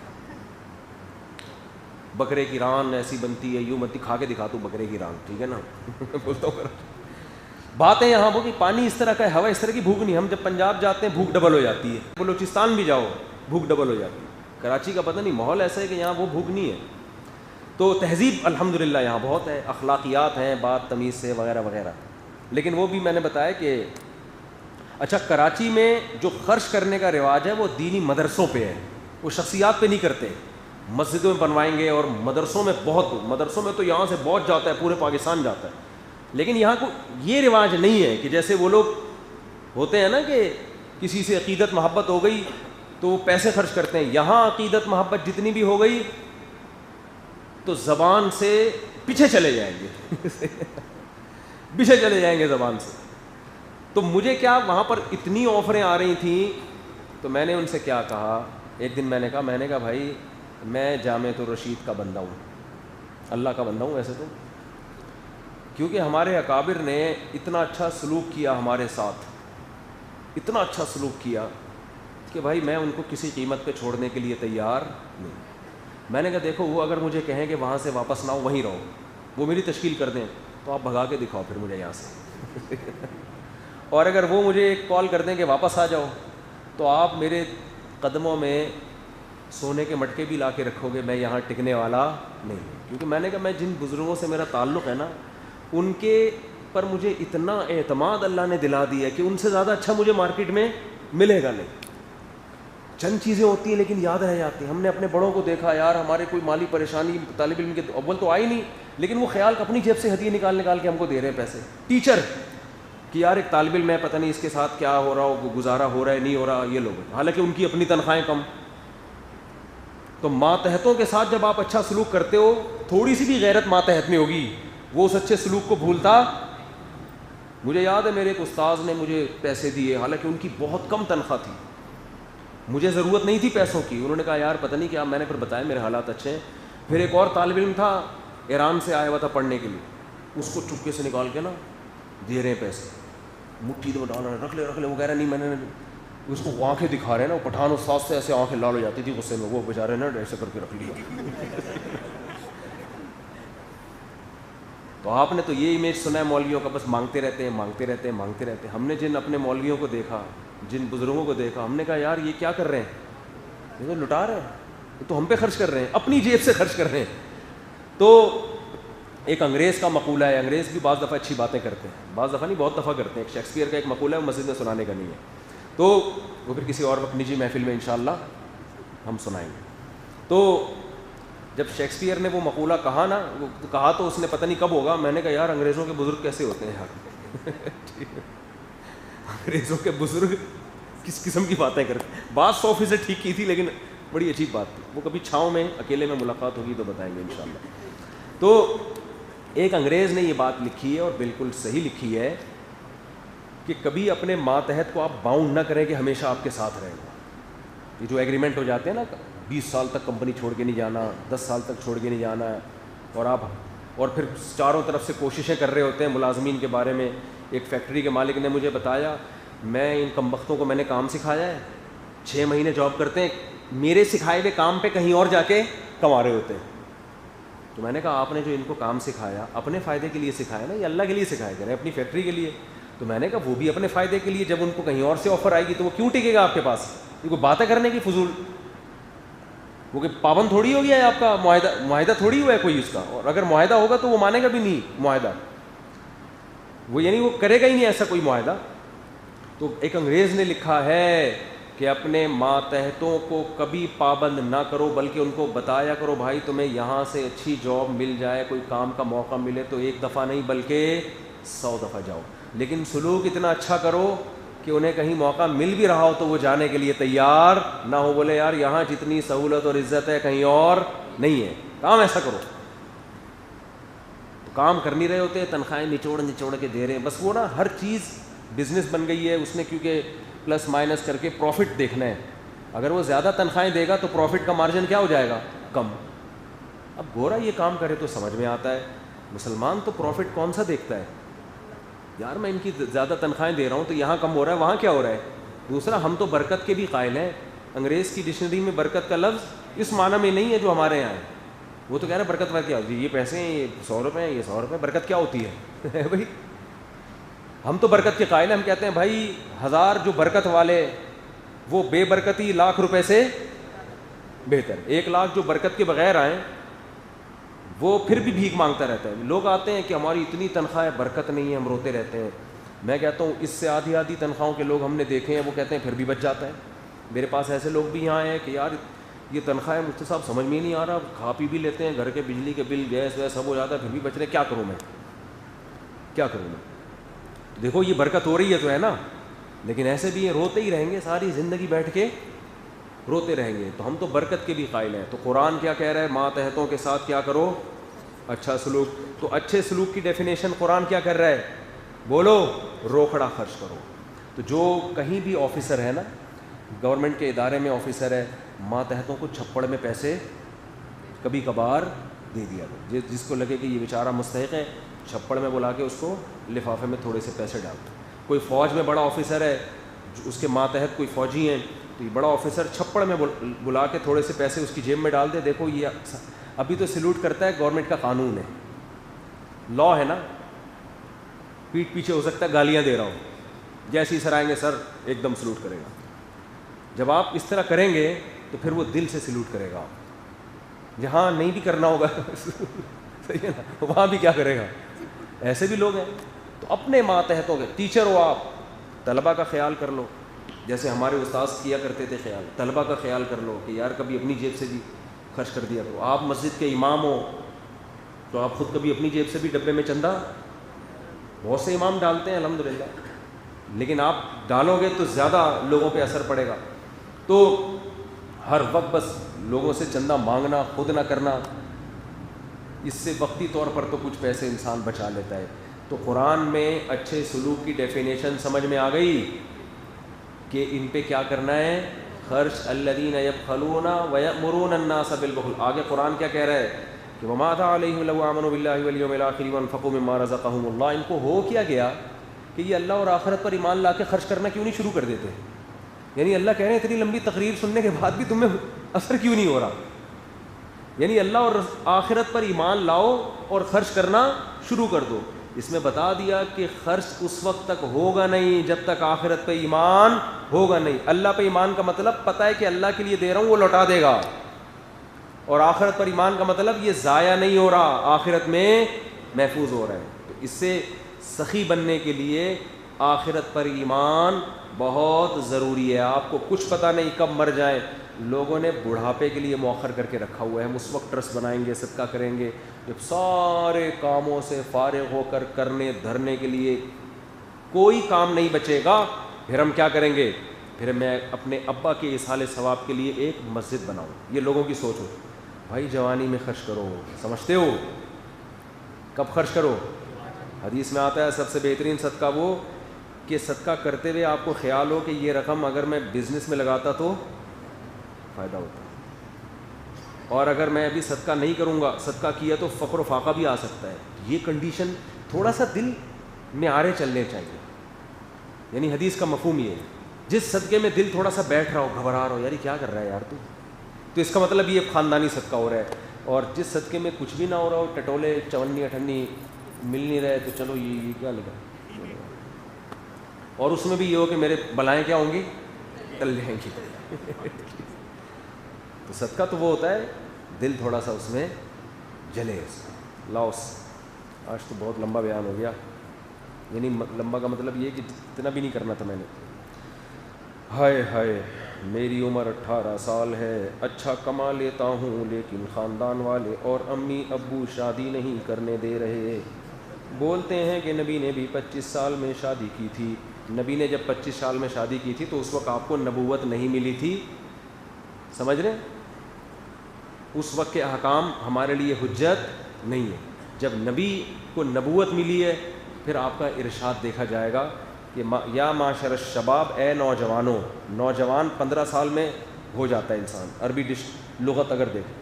بکرے کی ران ایسی بنتی ہے, یوں بنتی, کھا کے دکھا تو بکرے کی ران, ٹھیک ہے نا, بولتا ہوں باتیں یہاں وہ کہ پانی اس طرح کا ہے, ہوا اس طرح کی, بھوک نہیں. ہم جب پنجاب جاتے ہیں بھوک ڈبل ہو جاتی ہے, بلوچستان بھی جاؤ بھوک ڈبل ہو جاتی ہے. کراچی کا پتہ نہیں ماحول ایسا ہے کہ یہاں وہ بھوک نہیں ہے. تو تہذیب الحمدللہ یہاں بہت ہے, اخلاقیات ہیں, بات تمیز سے وغیرہ وغیرہ. لیکن وہ بھی میں نے بتایا کہ اچھا کراچی میں جو خرچ کرنے کا رواج ہے وہ دینی مدرسوں پہ ہے, وہ شخصیات پہ نہیں کرتے. مسجدوں میں بنوائیں گے اور مدرسوں میں مدرسوں میں تو یہاں سے بہت جاتا ہے, پورے پاکستان جاتا ہے. لیکن یہاں کو یہ رواج نہیں ہے کہ جیسے وہ لوگ ہوتے ہیں نا کہ کسی سے عقیدت محبت ہو گئی تو وہ پیسے خرچ کرتے ہیں. یہاں عقیدت محبت جتنی بھی ہو گئی تو زبان سے پیچھے چلے جائیں گے پیچھے چلے جائیں گے زبان سے. تو مجھے کیا وہاں پر اتنی آفریں آ رہی تھیں تو میں نے ان سے کیا کہا, ایک دن میں نے کہا بھائی میں جامعۃ الرشید کا بندہ ہوں, اللہ کا بندہ ہوں ویسے تو, کیونکہ ہمارے اکابر نے اتنا اچھا سلوک کیا ہمارے ساتھ, اتنا اچھا سلوک کیا کہ بھائی میں ان کو کسی قیمت پہ چھوڑنے کے لیے تیار نہیں. میں نے کہا دیکھو وہ اگر مجھے کہیں کہ وہاں سے واپس نہ ہو وہیں رہو, وہ میری تشکیل کر دیں تو آپ بھگا کے دکھاؤ پھر مجھے یہاں سے اور اگر وہ مجھے ایک کال کر دیں کہ واپس آ جاؤ تو آپ میرے قدموں میں سونے کے مٹکے بھی لا کے رکھو گے, میں یہاں ٹکنے والا نہیں. کیونکہ میں نے کہا میں جن بزرگوں سے میرا تعلق ہے نا ان کے پر مجھے اتنا اعتماد اللہ نے دلا دیا کہ ان سے زیادہ اچھا مجھے مارکیٹ میں ملے گا نہیں. چند چیزیں ہوتی ہیں لیکن یاد رہ جاتی ہیں. ہم نے اپنے بڑوں کو دیکھا یار, ہمارے کوئی مالی پریشانی طالب علم کے اول تو آئی نہیں, لیکن وہ خیال اپنی جیب سے ہدیے نکال کے ہم کو دے رہے ہیں پیسے. ٹیچر کہ یار ایک طالب علم ہے, پتہ نہیں اس کے ساتھ کیا ہو رہا ہو, گزارا ہو رہا ہے نہیں ہو رہا, یہ لوگ حالانکہ ان کی اپنی تنخواہیں کم. تو ماتحتوں کے ساتھ جب آپ اچھا سلوک کرتے ہو, تھوڑی سی بھی غیرت ماتحت میں ہوگی, وہ اس اچھے سلوک کو بھولتا. مجھے یاد ہے میرے ایک استاذ نے مجھے پیسے دیے, حالانکہ ان کی بہت کم تنخواہ تھی, مجھے ضرورت نہیں تھی پیسوں کی. انہوں نے کہا یار پتہ نہیں کیا, میں نے پھر بتایا میرے حالات اچھے ہیں. پھر ایک اور طالب علم تھا ایران سے آیا ہوا تھا پڑھنے کے لیے, اس کو چپکے سے نکال کے نا دے رہے ہیں پیسے, مٹھی تو ڈال رہے ہیں, رکھ لے. وہ کہہ رہا نہیں, میں نے اس کو آنکھیں دکھا رہے ہیں نا, وہ پٹھان استاذ سے ایسے آنکھیں لال ہو جاتی تھی غصے میں, وہ بیچارے نا ایسے کر کے رکھ لیا. تو آپ نے تو یہ امیج سنا ہے مولویوں کا, بس مانگتے رہتے ہیں مانگتے رہتے ہیں مانگتے رہتے ہیں. ہم نے جن اپنے مولویوں کو دیکھا, جن بزرگوں کو دیکھا, ہم نے کہا یار یہ کیا کر رہے ہیں, یہ تو لٹا رہے ہیں, یہ تو ہم پہ خرچ کر رہے ہیں, اپنی جیب سے خرچ کر رہے ہیں. تو ایک انگریز کا مقولہ ہے, انگریز بھی بعض دفعہ اچھی باتیں کرتے ہیں, بعض دفعہ نہیں بہت دفعہ کرتے ہیں. ایک شیکسپیئر کا ایک مقولہ ہے, وہ مسجد میں سنانے کا نہیں ہے, تو وہ پھر کسی اور وقت نجی محفل میں انشاءاللہ ہم سنائیں گے. تو جب شیکسپیئر نے وہ مقولہ کہا نا, وہ کہا تو اس نے پتہ نہیں کب ہوگا, میں نے کہا یار انگریزوں کے بزرگ کیسے ہوتے ہیں یار انگریزوں کے بزرگ کس قسم کی باتیں کرتے ہیں. بات 100% ٹھیک کی تھی لیکن بڑی عجیب بات تھی. وہ کبھی چھاؤں میں اکیلے میں ملاقات ہوگی تو بتائیں گے انشاءاللہ. تو ایک انگریز نے یہ بات لکھی ہے اور بالکل صحیح لکھی ہے کہ کبھی اپنے ماتحت کو آپ باؤنڈ نہ کریں کہ ہمیشہ آپ کے ساتھ رہے گا. یہ جو ایگریمنٹ ہو جاتے ہیں نا, 20 سال تک کمپنی چھوڑ کے نہیں جانا, 10 سال تک چھوڑ کے نہیں جانا, اور پھر چاروں طرف سے کوششیں کر رہے ہوتے ہیں ملازمین کے بارے میں. ایک فیکٹری کے مالک نے مجھے بتایا, میں ان کمبختوں کو میں نے کام سکھایا ہے, 6 مہینے جاب کرتے ہیں, میرے سکھائے ہوئے کام پہ کہیں اور جا کے کما رہے ہوتے ہیں. تو میں نے کہا آپ نے جو ان کو کام سکھایا اپنے فائدے کے لیے سکھایا نا, یہ اللہ کے لیے سکھایا کریں, اپنی فیکٹری کے لیے. تو میں نے کہا وہ بھی اپنے فائدے کے لیے, جب ان کو کہیں اور سے آفر آئے گی تو وہ کیوں ٹکے گا آپ کے پاس, یہ کوئی باتیں کرنے کی فضول, وہ کہ پابند تھوڑی ہو گیا ہے آپ کا, معاہدہ تھوڑی ہوا ہے کوئی اس کا, اور اگر معاہدہ ہوگا تو وہ مانے گا بھی نہیں معاہدہ, وہ یعنی وہ کرے گا ہی نہیں ایسا کوئی معاہدہ. تو ایک انگریز نے لکھا ہے کہ اپنے ماتحتوں کو کبھی پابند نہ کرو, بلکہ ان کو بتایا کرو بھائی تمہیں یہاں سے اچھی جاب مل جائے, کوئی کام کا موقع ملے تو 1 دفعہ نہیں بلکہ 100 دفعہ جاؤ, لیکن سلوک اتنا اچھا کرو کہ انہیں کہیں موقع مل بھی رہا ہو تو وہ جانے کے لیے تیار نہ ہو, بولے یار یہاں جتنی سہولت اور عزت ہے کہیں اور نہیں ہے, کام ایسا کرو. تو کام کر نہیں رہے ہوتے, تنخواہیں نچوڑ کے دے رہے ہیں, بس وہ نا ہر چیز بزنس بن گئی ہے اس نے, کیونکہ پلس مائنس کر کے پروفٹ دیکھنا ہے. اگر وہ زیادہ تنخواہیں دے گا تو پروفٹ کا مارجن کیا ہو جائے گا, کم. اب گورا یہ کام کرے تو سمجھ میں آتا ہے, مسلمان تو پروفٹ کون سا دیکھتا ہے, یار میں ان کی زیادہ تنخواہیں دے رہا ہوں تو یہاں کم ہو رہا ہے, وہاں کیا ہو رہا ہے. دوسرا ہم تو برکت کے بھی قائل ہیں, انگریز کی ڈکشنری میں برکت کا لفظ اس معنی میں نہیں ہے جو ہمارے یہاں ہے. وہ تو کہہ رہے ہیں برکت کیا ہوتی ہے, یہ پیسے ہیں, یہ 100 روپے ہیں, یہ 100 روپے, برکت کیا ہوتی ہے بھائی. ہم تو برکت کے قائل ہیں. ہم کہتے ہیں بھائی 1000 جو برکت والے وہ بے برکتی ₹1,00,000 سے بہتر. 1,00,000 جو برکت کے بغیر آئیں وہ پھر بھی بھیک مانگتا رہتا ہے. لوگ آتے ہیں کہ ہماری اتنی تنخواہ ہے, برکت نہیں ہے, ہم روتے رہتے ہیں. میں کہتا ہوں اس سے آدھی تنخواہوں کے لوگ ہم نے دیکھے ہیں, وہ کہتے ہیں پھر بھی بچ جاتا ہے. میرے پاس ایسے لوگ بھی یہاں ہیں کہ یار یہ تنخواہ مفتی صاحب سمجھ میں ہی نہیں آ رہا, کھا پی بھی لیتے ہیں, گھر کے بجلی کے بل گیس ویس سب ہو جاتا ہے, پھر بھی بچ رہے, کیا کروں میں, کیا کروں میں. دیکھو یہ برکت ہو رہی ہے تو ہے نا, لیکن ایسے بھی یہ روتے ہی رہیں گے ساری زندگی, بیٹھ کے روتے رہیں گے. تو ہم تو برکت کے بھی قائل ہیں. تو قرآن کیا کہہ رہا ہے, ماتحتوں کے ساتھ کیا کرو, اچھا سلوک. تو اچھے سلوک کی ڈیفینیشن قرآن کیا کر رہا ہے, بولو, روکھڑا خرچ کرو. تو جو کہیں بھی آفیسر ہے نا, گورنمنٹ کے ادارے میں آفیسر ہے, ماتحتوں کو چھپڑ میں پیسے کبھی کبھار دے دیا کرو. جس کو لگے کہ یہ بیچارہ مستحق ہے, چھپڑ میں بلا کے اس کو لفافے میں تھوڑے سے پیسے ڈال دو. کوئی فوج میں بڑا آفیسر ہے, اس کے ماتحت کوئی فوجی ہیں, تو یہ بڑا آفیسر چھپڑ میں بلا کے تھوڑے سے پیسے اس کی جیب میں ڈال دے. دیکھو یہ ابھی تو سلوٹ کرتا ہے, گورنمنٹ کا قانون ہے, لا ہے نا, پیٹھ پیچھے ہو سکتا ہے گالیاں دے رہا ہوں, جیسے ہی سر آئیں گے سر ایک دم سلوٹ کرے گا. جب آپ اس طرح کریں گے تو پھر وہ دل سے سلوٹ کرے گا. جہاں نہیں بھی کرنا ہوگا صحیح ہے نا, وہاں بھی کیا کرے گا. ایسے بھی لوگ ہیں. تو اپنے ماتحتوں کے, ٹیچر ہو آپ, طلبہ کا خیال کر لو, جیسے ہمارے استاذ کیا کرتے تھے خیال, طلبہ کا خیال کر لو کہ یار کبھی اپنی جیب سے بھی خرچ کر دیا کرو. آپ مسجد کے امام ہو تو آپ خود کبھی اپنی جیب سے بھی ڈبے میں چندہ, بہت سے امام ڈالتے ہیں الحمدللہ, لیکن آپ ڈالو گے تو زیادہ لوگوں پہ اثر پڑے گا. تو ہر وقت بس لوگوں سے چندہ مانگنا, خود نہ کرنا, اس سے وقتی طور پر تو کچھ پیسے انسان بچا لیتا ہے. تو قرآن میں اچھے سلوک کی ڈیفینیشن سمجھ میں آ گئی کہ ان پہ کیا کرنا ہے, خرچ. الذین یبخلون ویأمرون الناس بالبخل. آگے قرآن کیا کہہ رہا ہے کہ وما ذا علیہم لو آمنوا باللہ والیوم الآخر وانفقوا مما رزقہم اللہ. ان کو ہو کیا گیا کہ یہ اللہ اور آخرت پر ایمان لا کے خرچ کرنا کیوں نہیں شروع کر دیتے. یعنی اللہ کہہ رہے ہیں اتنی لمبی تقریر سننے کے بعد بھی تمہیں اثر کیوں نہیں ہو رہا. یعنی اللہ اور آخرت پر ایمان لاؤ اور خرچ کرنا شروع کر دو. اس میں بتا دیا کہ خرچ اس وقت تک ہوگا نہیں جب تک آخرت پہ ایمان ہوگا نہیں. اللہ پہ ایمان کا مطلب پتہ ہے کہ اللہ کے لیے دے رہا ہوں, وہ لوٹا دے گا. اور آخرت پر ایمان کا مطلب یہ ضائع نہیں ہو رہا, آخرت میں محفوظ ہو رہا ہے. تو اس سے سخی بننے کے لیے آخرت پر ایمان بہت ضروری ہے. آپ کو کچھ پتہ نہیں کب مر جائیں. لوگوں نے بڑھاپے کے لیے مؤخر کر کے رکھا ہوا ہے, ہم اس وقت ٹرسٹ بنائیں گے, صدقہ کریں گے, جب سارے کاموں سے فارغ ہو کر کرنے دھرنے کے لیے کوئی کام نہیں بچے گا, پھر ہم کیا کریں گے, پھر میں اپنے ابا کے اصحال ثواب کے لیے ایک مسجد بناؤں. یہ لوگوں کی سوچ ہو. بھائی جوانی میں خرچ کرو, سمجھتے ہو کب خرچ کرو. حدیث میں آتا ہے سب سے بہترین صدقہ وہ کہ صدقہ کرتے ہوئے آپ کو خیال ہو کہ یہ رقم اگر میں بزنس میں لگاتا تو فائدہ ہوتا, اور اگر میں ابھی صدقہ نہیں کروں گا, صدقہ کیا تو فقر و فاقہ بھی آ سکتا ہے. یہ کنڈیشن تھوڑا سا دل میں آرے چلنے چاہیے. یعنی حدیث کا مفہوم یہ ہے, جس صدقے میں دل تھوڑا سا بیٹھ رہا ہو, گھبرا رہا ہو, یار کیا کر رہا ہے یار تو اس کا مطلب یہ خاندانی صدقہ ہو رہا ہے. اور جس صدقے میں کچھ بھی نہ ہو رہا ہو, ٹٹولے چونی اٹھنی مل نہیں رہے, تو چلو یہ کیا لگا, اور اس میں بھی یہ ہو کہ میرے بلائیں کیا ہوں گی, ٹل جائیں گی. تو صدقہ تو وہ ہوتا ہے دل تھوڑا سا اس میں جلے. لاؤس آج تو بہت لمبا بیان ہو گیا, یعنی لمبا کا مطلب یہ کہ اتنا بھی نہیں کرنا تھا میں نے. ہائے ہائے میری عمر 18 سال ہے, اچھا کما لیتا ہوں, لیکن خاندان والے اور امی ابو شادی نہیں کرنے دے رہے. بولتے ہیں کہ نبی نے بھی 25 سال میں شادی کی تھی. نبی نے جب 25 سال میں شادی کی تھی تو اس وقت آپ کو نبوت نہیں ملی تھی, سمجھ رہے, اس وقت کے احکام ہمارے لیے حجت نہیں ہے. جب نبی کو نبوت ملی ہے پھر آپ کا ارشاد دیکھا جائے گا کہ یا معاشر الشباب, اے نوجوانوں. نوجوان 15 سال میں ہو جاتا ہے انسان, عربی لغت اگر دیکھیں,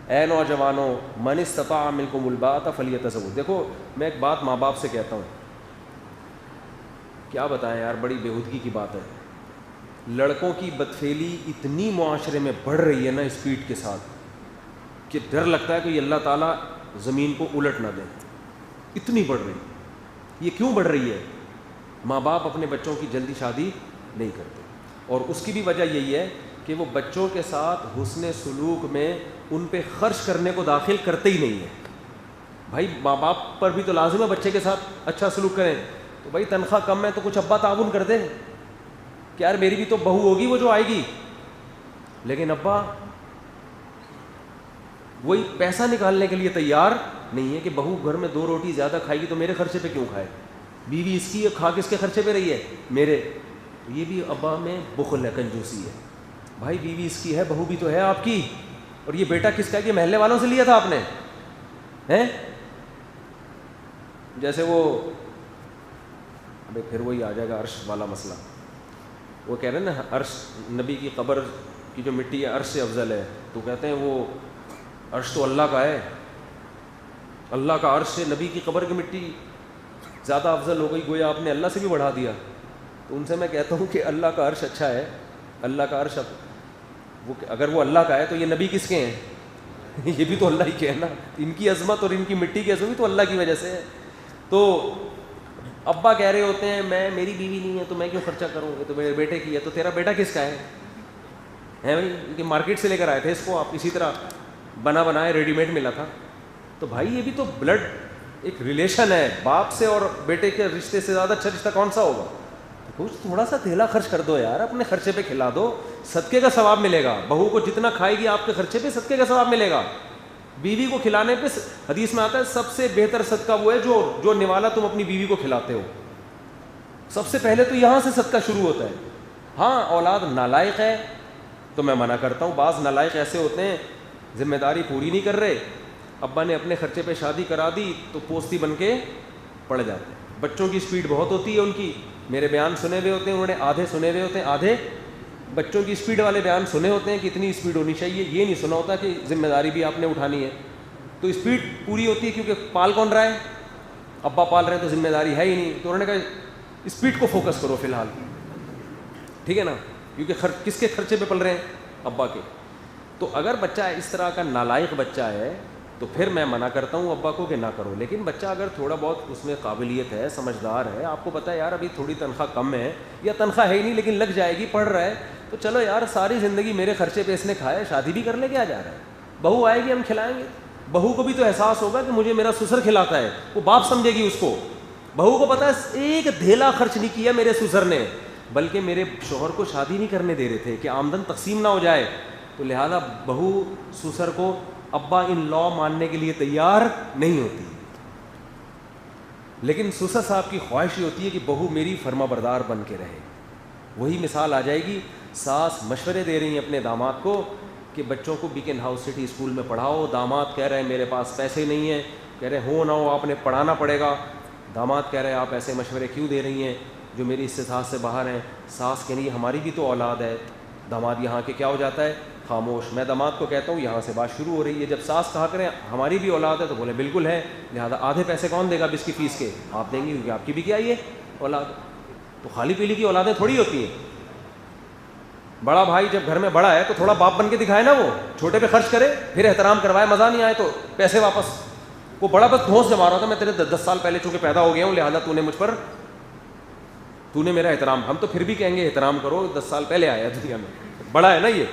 اے نوجوانوں, من استطاع منکم الباءۃ فلیتزوج. دیکھو میں ایک بات ماں باپ سے کہتا ہوں, کیا بتائیں یار, بڑی بےہودگی کی بات ہے. لڑکوں کی بدفعلی اتنی معاشرے میں بڑھ رہی ہے نا اسپیڈ کے ساتھ کہ ڈر لگتا ہے کہ اللہ تعالیٰ زمین کو الٹ نہ دے, اتنی بڑھ رہی. یہ کیوں بڑھ رہی ہے؟ ماں باپ اپنے بچوں کی جلدی شادی نہیں کرتے، اور اس کی بھی وجہ یہی ہے کہ وہ بچوں کے ساتھ حسن سلوک میں ان پہ خرچ کرنے کو داخل کرتے ہی نہیں ہیں۔ بھائی ماں باپ پر بھی تو لازم ہے بچے کے ساتھ اچھا سلوک کریں، تو بھائی تنخواہ کم ہے تو کچھ ابا تعاون کر دیں کہ یار میری بھی تو بہو ہوگی وہ جو آئے گی، لیکن ابا وہی پیسہ نکالنے کے لیے تیار نہیں ہے کہ بہو گھر میں 2 روٹی زیادہ کھائے گی تو میرے خرچے پہ کیوں کھائے، بیوی اس کی ہے، کھا کس کے خرچے پہ رہی ہے؟ میرے۔ تو یہ بھی ابا میں بخل ہے، کنجوسی ہے۔ بھائی بیوی اس کی ہے، بہو بھی تو ہے آپ کی، اور یہ بیٹا کس کا ہے؟ کہ محلے والوں سے لیا تھا آپ نے ہیں؟ جیسے وہ ابھی پھر وہی آ جائے گا عرش والا مسئلہ، وہ کہہ رہے ہیں نا عرش نبی کی قبر کی جو مٹی ہے عرش سے افضل ہے، تو کہتے ہیں وہ عرش تو اللہ کا ہے، اللہ کا عرش سے نبی کی قبر کی مٹی زیادہ افضل ہو گئی، گویا آپ نے اللہ سے بھی بڑھا دیا۔ تو ان سے میں کہتا ہوں کہ اللہ کا عرش اچھا ہے، اللہ کا عرش وہ اگر وہ اللہ کا ہے تو یہ نبی کس کے ہیں؟ یہ بھی تو اللہ ہی کے ہیں نا، ان کی عظمت اور ان کی مٹی کی عظمت بھی تو اللہ کی وجہ سے ہے۔ تو ابا کہہ رہے ہوتے ہیں میری بیوی نہیں ہے تو میں کیوں خرچہ کروں، یہ تو میرے بیٹے کی ہے، تو تیرا بیٹا کس کا ہے بھائی؟ کہ مارکیٹ سے لے کر آئے تھے اس کو آپ، اسی طرح بنا بنایا ریڈی میڈ ملا تھا؟ تو بھائی یہ بھی تو بلڈ ایک ریلیشن ہے، باپ سے اور بیٹے کے رشتے سے زیادہ اچھا رشتہ کون سا ہوگا؟ کچھ تھوڑا سا تھیلا خرچ کر دو یار، اپنے خرچے پہ کھلا دو، صدقے کا ثواب ملے گا۔ بہو کو جتنا کھائے گی آپ کے خرچے پہ صدقے کا ثواب ملے گا، بیوی کو کھلانے پہ حدیث میں آتا ہے سب سے بہتر صدقہ وہ ہے جو نوالا تم اپنی بیوی کو کھلاتے ہو۔ سب سے پہلے تو یہاں سے صدقہ شروع ہوتا ہے۔ ہاں اولاد نالائق ہے تو میں منع کرتا ہوں، بعض نالائق ایسے ہوتے ہیں ذمہ داری پوری نہیں کر رہے، ابا نے اپنے خرچے پہ شادی کرا دی تو پوستی بن کے پڑ جاتے ہیں۔ بچوں کی سپیڈ بہت ہوتی ہے ان کی، میرے بیان سنے ہوئے ہوتے ہیں انہوں نے، آدھے سنے ہوئے ہوتے ہیں، آدھے بچوں کی سپیڈ والے بیان سنے ہوتے ہیں کہ اتنی سپیڈ ہونی چاہیے، یہ نہیں سنا ہوتا کہ ذمہ داری بھی آپ نے اٹھانی ہے۔ تو سپیڈ پوری ہوتی ہے کیونکہ پال کون رہا ہے؟ ابا پال رہے ہیں تو ذمہ داری ہے ہی نہیں، تو انہوں نے کہا اسپیڈ کو فوکس کرو فی الحال، ٹھیک ہے نا، کیونکہ کس کے خرچے پہ پل رہے ہیں؟ ابا کے۔ تو اگر بچہ اس طرح کا نالائق بچہ ہے تو پھر میں منع کرتا ہوں ابا کو کہ نہ کرو، لیکن بچہ اگر تھوڑا بہت اس میں قابلیت ہے، سمجھدار ہے، آپ کو پتہ ہے یار ابھی تھوڑی تنخواہ کم ہے یا تنخواہ ہے ہی نہیں لیکن لگ جائے گی، پڑھ رہا ہے، تو چلو یار ساری زندگی میرے خرچے پہ اس نے کھایا، شادی بھی کر لے کے آ جا رہا ہے، بہو آئے گی ہم کھلائیں گے، بہو کو بھی تو احساس ہوگا کہ مجھے میرا سسر کھلاتا ہے، وہ باپ سمجھے گی اس کو، بہو کو پتہ ہے ایک دھیلا خرچ نہیں کیا میرے سسر نے، بلکہ میرے شوہر کو شادی نہیں کرنے دے رہے تھے کہ آمدن تقسیم نہ ہو جائے، تو لہذا بہو سسر کو ابا ان لا ماننے کے لیے تیار نہیں ہوتی، لیکن سسر صاحب کی خواہش یہ ہوتی ہے کہ بہو میری فرما بردار بن کے رہے۔ وہی مثال آ جائے گی، ساس مشورے دے رہی ہیں اپنے داماد کو کہ بچوں کو بیکن ہاؤس سٹی اسکول میں پڑھاؤ، داماد کہہ رہے ہیں میرے پاس پیسے نہیں ہیں، کہہ رہے ہو نہ ہو آپ نے پڑھانا پڑے گا، داماد کہہ رہے ہیں آپ ایسے مشورے کیوں دے رہی ہیں جو میری استطاعت سے باہر ہیں، ساس کہہ رہی ہے ہماری بھی تو اولاد ہے، داماد یہاں کے کیا ہو جاتا ہے خاموش۔ میں داماد کو کہتا ہوں یہاں سے بات شروع ہو رہی ہے، جب ساس کہا کریں ہماری بھی اولاد ہے تو بولے بالکل ہے، لہٰذا آدھے پیسے کون دے گا اس کی فیس کے؟ آپ دیں گے کیونکہ آپ کی بھی کیا یہ اولاد، تو خالی پیلی کی اولادیں تھوڑی ہوتی ہیں۔ بڑا بھائی جب گھر میں بڑا ہے تو تھوڑا باپ بن کے دکھائے نا، وہ چھوٹے پہ خرچ کرے، پھر احترام کروائے، مزہ نہیں آئے تو پیسے واپس۔ وہ بڑا بس دھونس جما رہا تھا میں تیرے 10 سال پہلے چونکہ پیدا ہو گیا ہوں لہٰذا تو نے میرا احترام، ہم تو پھر بھی کہیں گے احترام کرو، 10 سال پہلے آیا دنیا میں، بڑا ہے نا یہ،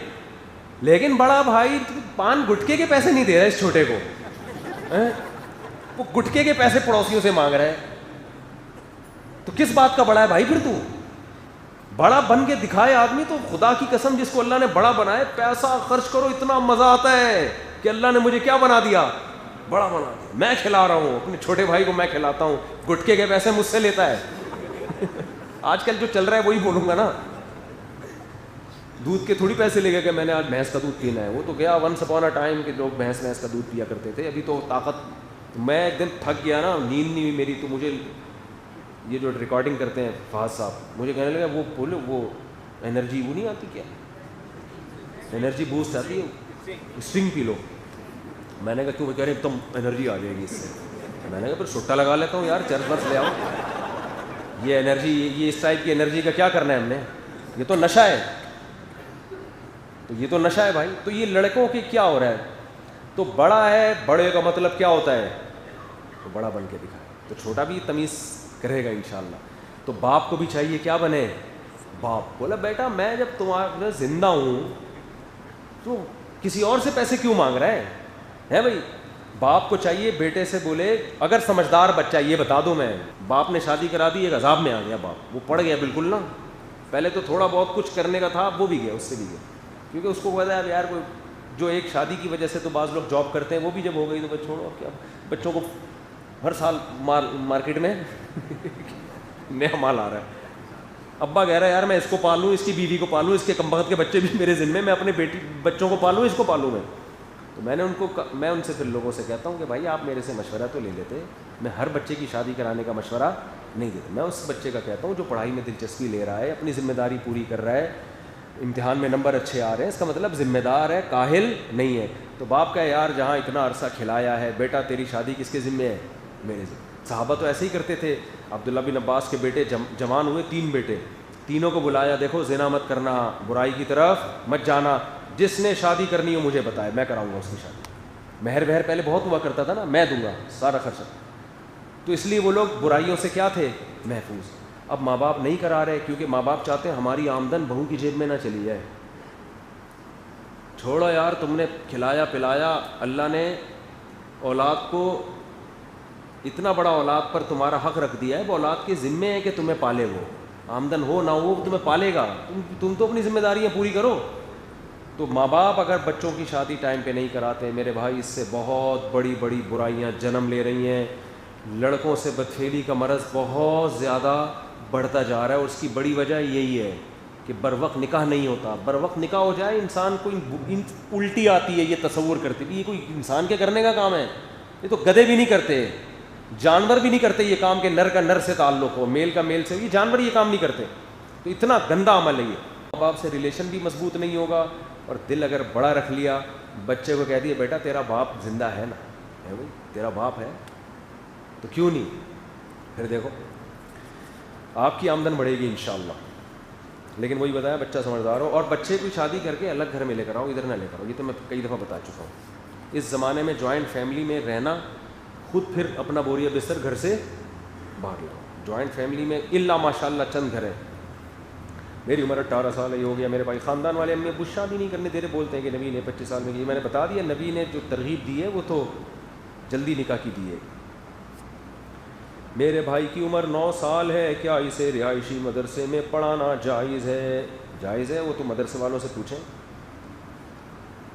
لیکن بڑا بھائی پان گٹکے کے پیسے نہیں دے رہا اس چھوٹے کو، وہ گٹکے کے پیسے پڑوسیوں سے مانگ رہا ہے، تو کس بات کا بڑا ہے بھائی؟ پھر تو بڑا بن کے دکھائے آدمی، تو خدا کی قسم جس کو اللہ نے بڑا بنائے پیسہ خرچ کرو، اتنا مزہ آتا ہے کہ اللہ نے مجھے کیا بنا دیا؟ بڑا بنا دیا، میں کھلا رہا ہوں اپنے چھوٹے بھائی کو، میں کھلاتا ہوں، گٹکے کے پیسے مجھ سے لیتا ہے۔ آج کل جو چل رہا ہے وہی بولوں گا نا، دودھ کے تھوڑی پیسے لے گا کہ میں نے آج بھینس کا دودھ پینا ہے، وہ تو گیا ونس اپون اے ٹائم کہ لوگ بھینس کا دودھ پیا کرتے تھے، ابھی تو طاقت، میں ایک دن تھک گیا نا، نیند نہیں ہوئی میری، تو مجھے یہ جو ریکارڈنگ کرتے ہیں فہد صاحب مجھے کہنے لگا وہ بولو وہ انرجی وہ نہیں آتی کیا، انرجی بوسٹ آتی ہے، اسٹنگ پی لو، میں نے کہا کیوں؟ کہہ رہے ایک دم انرجی آ جائے گی اس سے، میں نے کہا پھر چھٹا لگا لیتا ہوں یار، چرس برس لے آؤ، یہ انرجی، یہ اس ٹائپ کی انرجی کا کیا کرنا ہے ہم نے، یہ تو نشہ ہے، تو یہ تو نشہ ہے بھائی۔ تو یہ لڑکوں کے کیا ہو رہا ہے، تو بڑا ہے، بڑے کا مطلب کیا ہوتا ہے؟ تو بڑا بن کے دکھائے، تو چھوٹا بھی تمیز کرے گا انشاءاللہ. تو باپ کو بھی چاہیے کیا بنے, باپ. بولا بیٹا میں جب تمہارا زندہ ہوں تو کسی اور سے پیسے کیوں مانگ رہا ہے بھائی. باپ کو چاہیے بیٹے سے بولے, اگر سمجھدار بچہ, یہ بتا دو میں, باپ نے شادی کرا دی, ایک عذاب میں آ گیا باپ, وہ پڑ گیا بالکل نا. پہلے تو تھوڑا بہت کچھ کرنے کا تھا, وہ بھی گیا, اس سے بھی گیا, کیونکہ اس کو پتا ہے یار کوئی جو ایک شادی کی وجہ سے تو بعض لوگ جاب کرتے ہیں, وہ بھی جب ہو گئی تو چھوڑو کیا, بچوں کو ہر سال مارکیٹ میں نیا مال آ رہا ہے. ابا کہہ رہا ہے یار میں اس کو پالوں, اس کی بیوی کو پالوں, اس کے کم بخت کے بچے بھی میرے ذمے, میں اپنے بچوں کو پالوں, اس کو پالوں میں. تو میں ان سے پھر لوگوں سے کہتا ہوں کہ بھائی آپ میرے سے مشورہ تو لے لیتے, میں ہر بچے کی شادی کرانے کا مشورہ نہیں دیتا. میں اس بچے کا کہتا ہوں جو پڑھائی میں دلچسپی لے رہا ہے, اپنی ذمہ داری پوری کر رہا ہے, امتحان میں نمبر اچھے آ رہے ہیں, اس کا مطلب ذمہ دار ہے, کاہل نہیں ہے. تو باپ کا یار جہاں اتنا عرصہ کھلایا ہے, بیٹا تیری شادی کس کے ذمے ہے, میرے ذمے. صحابہ تو ایسے ہی کرتے تھے. عبداللہ بن عباس کے بیٹے جوان ہوئے, 3 بیٹے, تینوں کو بلایا, دیکھو زنا مت کرنا, برائی کی طرف مت جانا, جس نے شادی کرنی ہو مجھے بتائے, میں کراؤں گا اس کی شادی. مہر پہلے بہت ہوا کرتا تھا نا, میں دوں گا سارا خرچہ. تو اس لیے وہ لوگ برائیوں سے کیا تھے, محفوظ. اب ماں باپ نہیں کرا رہے, کیونکہ ماں باپ چاہتے ہیں ہماری آمدن بہو کی جیب میں نہ چلی جائے. چھوڑو یار, تم نے کھلایا پلایا, اللہ نے اولاد کو اتنا بڑا اولاد پر تمہارا حق رکھ دیا ہے, وہ اولاد کے ذمے ہے کہ تمہیں پالے, وہ آمدن ہو نہ ہو تمہیں پالے گا, تم تو اپنی ذمہ داریاں پوری کرو. تو ماں باپ اگر بچوں کی شادی ٹائم پہ نہیں کراتے, میرے بھائی اس سے بہت بڑی بڑی برائیاں جنم لے رہی ہیں. لڑکوں سے بدفعلی کا مرض بہت زیادہ بڑھتا جا رہا ہے, اور اس کی بڑی وجہ یہی ہے کہ بر وقت نکاح نہیں ہوتا. بر وقت نکاح ہو جائے انسان کو الٹی آتی ہے, یہ تصور کرتے بھی یہ کوئی انسان کے کرنے کا کام ہے, یہ تو گدھے بھی نہیں کرتے, جانور بھی نہیں کرتے یہ کام کہ نر کا نر سے تعلق ہو, میل کا میل سے, یہ جانور یہ کام نہیں کرتے. تو اتنا گندا عمل ہے یہ. ماں باپ سے ریلیشن بھی مضبوط نہیں ہوگا, اور دل اگر بڑا رکھ لیا, بچے کو کہہ دیا بیٹا تیرا باپ زندہ ہے نا, ہے بھائی تیرا باپ ہے تو کیوں نہیں, پھر دیکھو آپ کی آمدن بڑھے گی انشاءاللہ. لیکن وہی بتایا بچہ سمجھدار ہو, اور بچے کی شادی کر کے الگ گھر میں لے کر آؤ, ادھر نہ لے کر آؤ. یہ تو میں کئی دفعہ بتا چکا ہوں. اس زمانے میں جوائنٹ فیملی میں رہنا, خود پھر اپنا بوریا بستر گھر سے باہر لاؤ. جوائنٹ فیملی میں الا ماشاء اللہ چند گھر ہیں. میری عمر 18 سال ہے, یہ ہو گیا, میرے بھائی خاندان والے امی ابو شادی نہیں کرنے دے رہے, بولتے ہیں کہ نبی نے 25 سال میں کی. میں نے بتا دیا نبی نے جو ترغیب دی ہے وہ تو جلدی نکاح کی دی ہے. میرے بھائی کی عمر 9 سال ہے, کیا اسے رہائشی مدرسے میں پڑھانا جائز ہے؟ جائز ہے, وہ تو مدرسے والوں سے پوچھیں.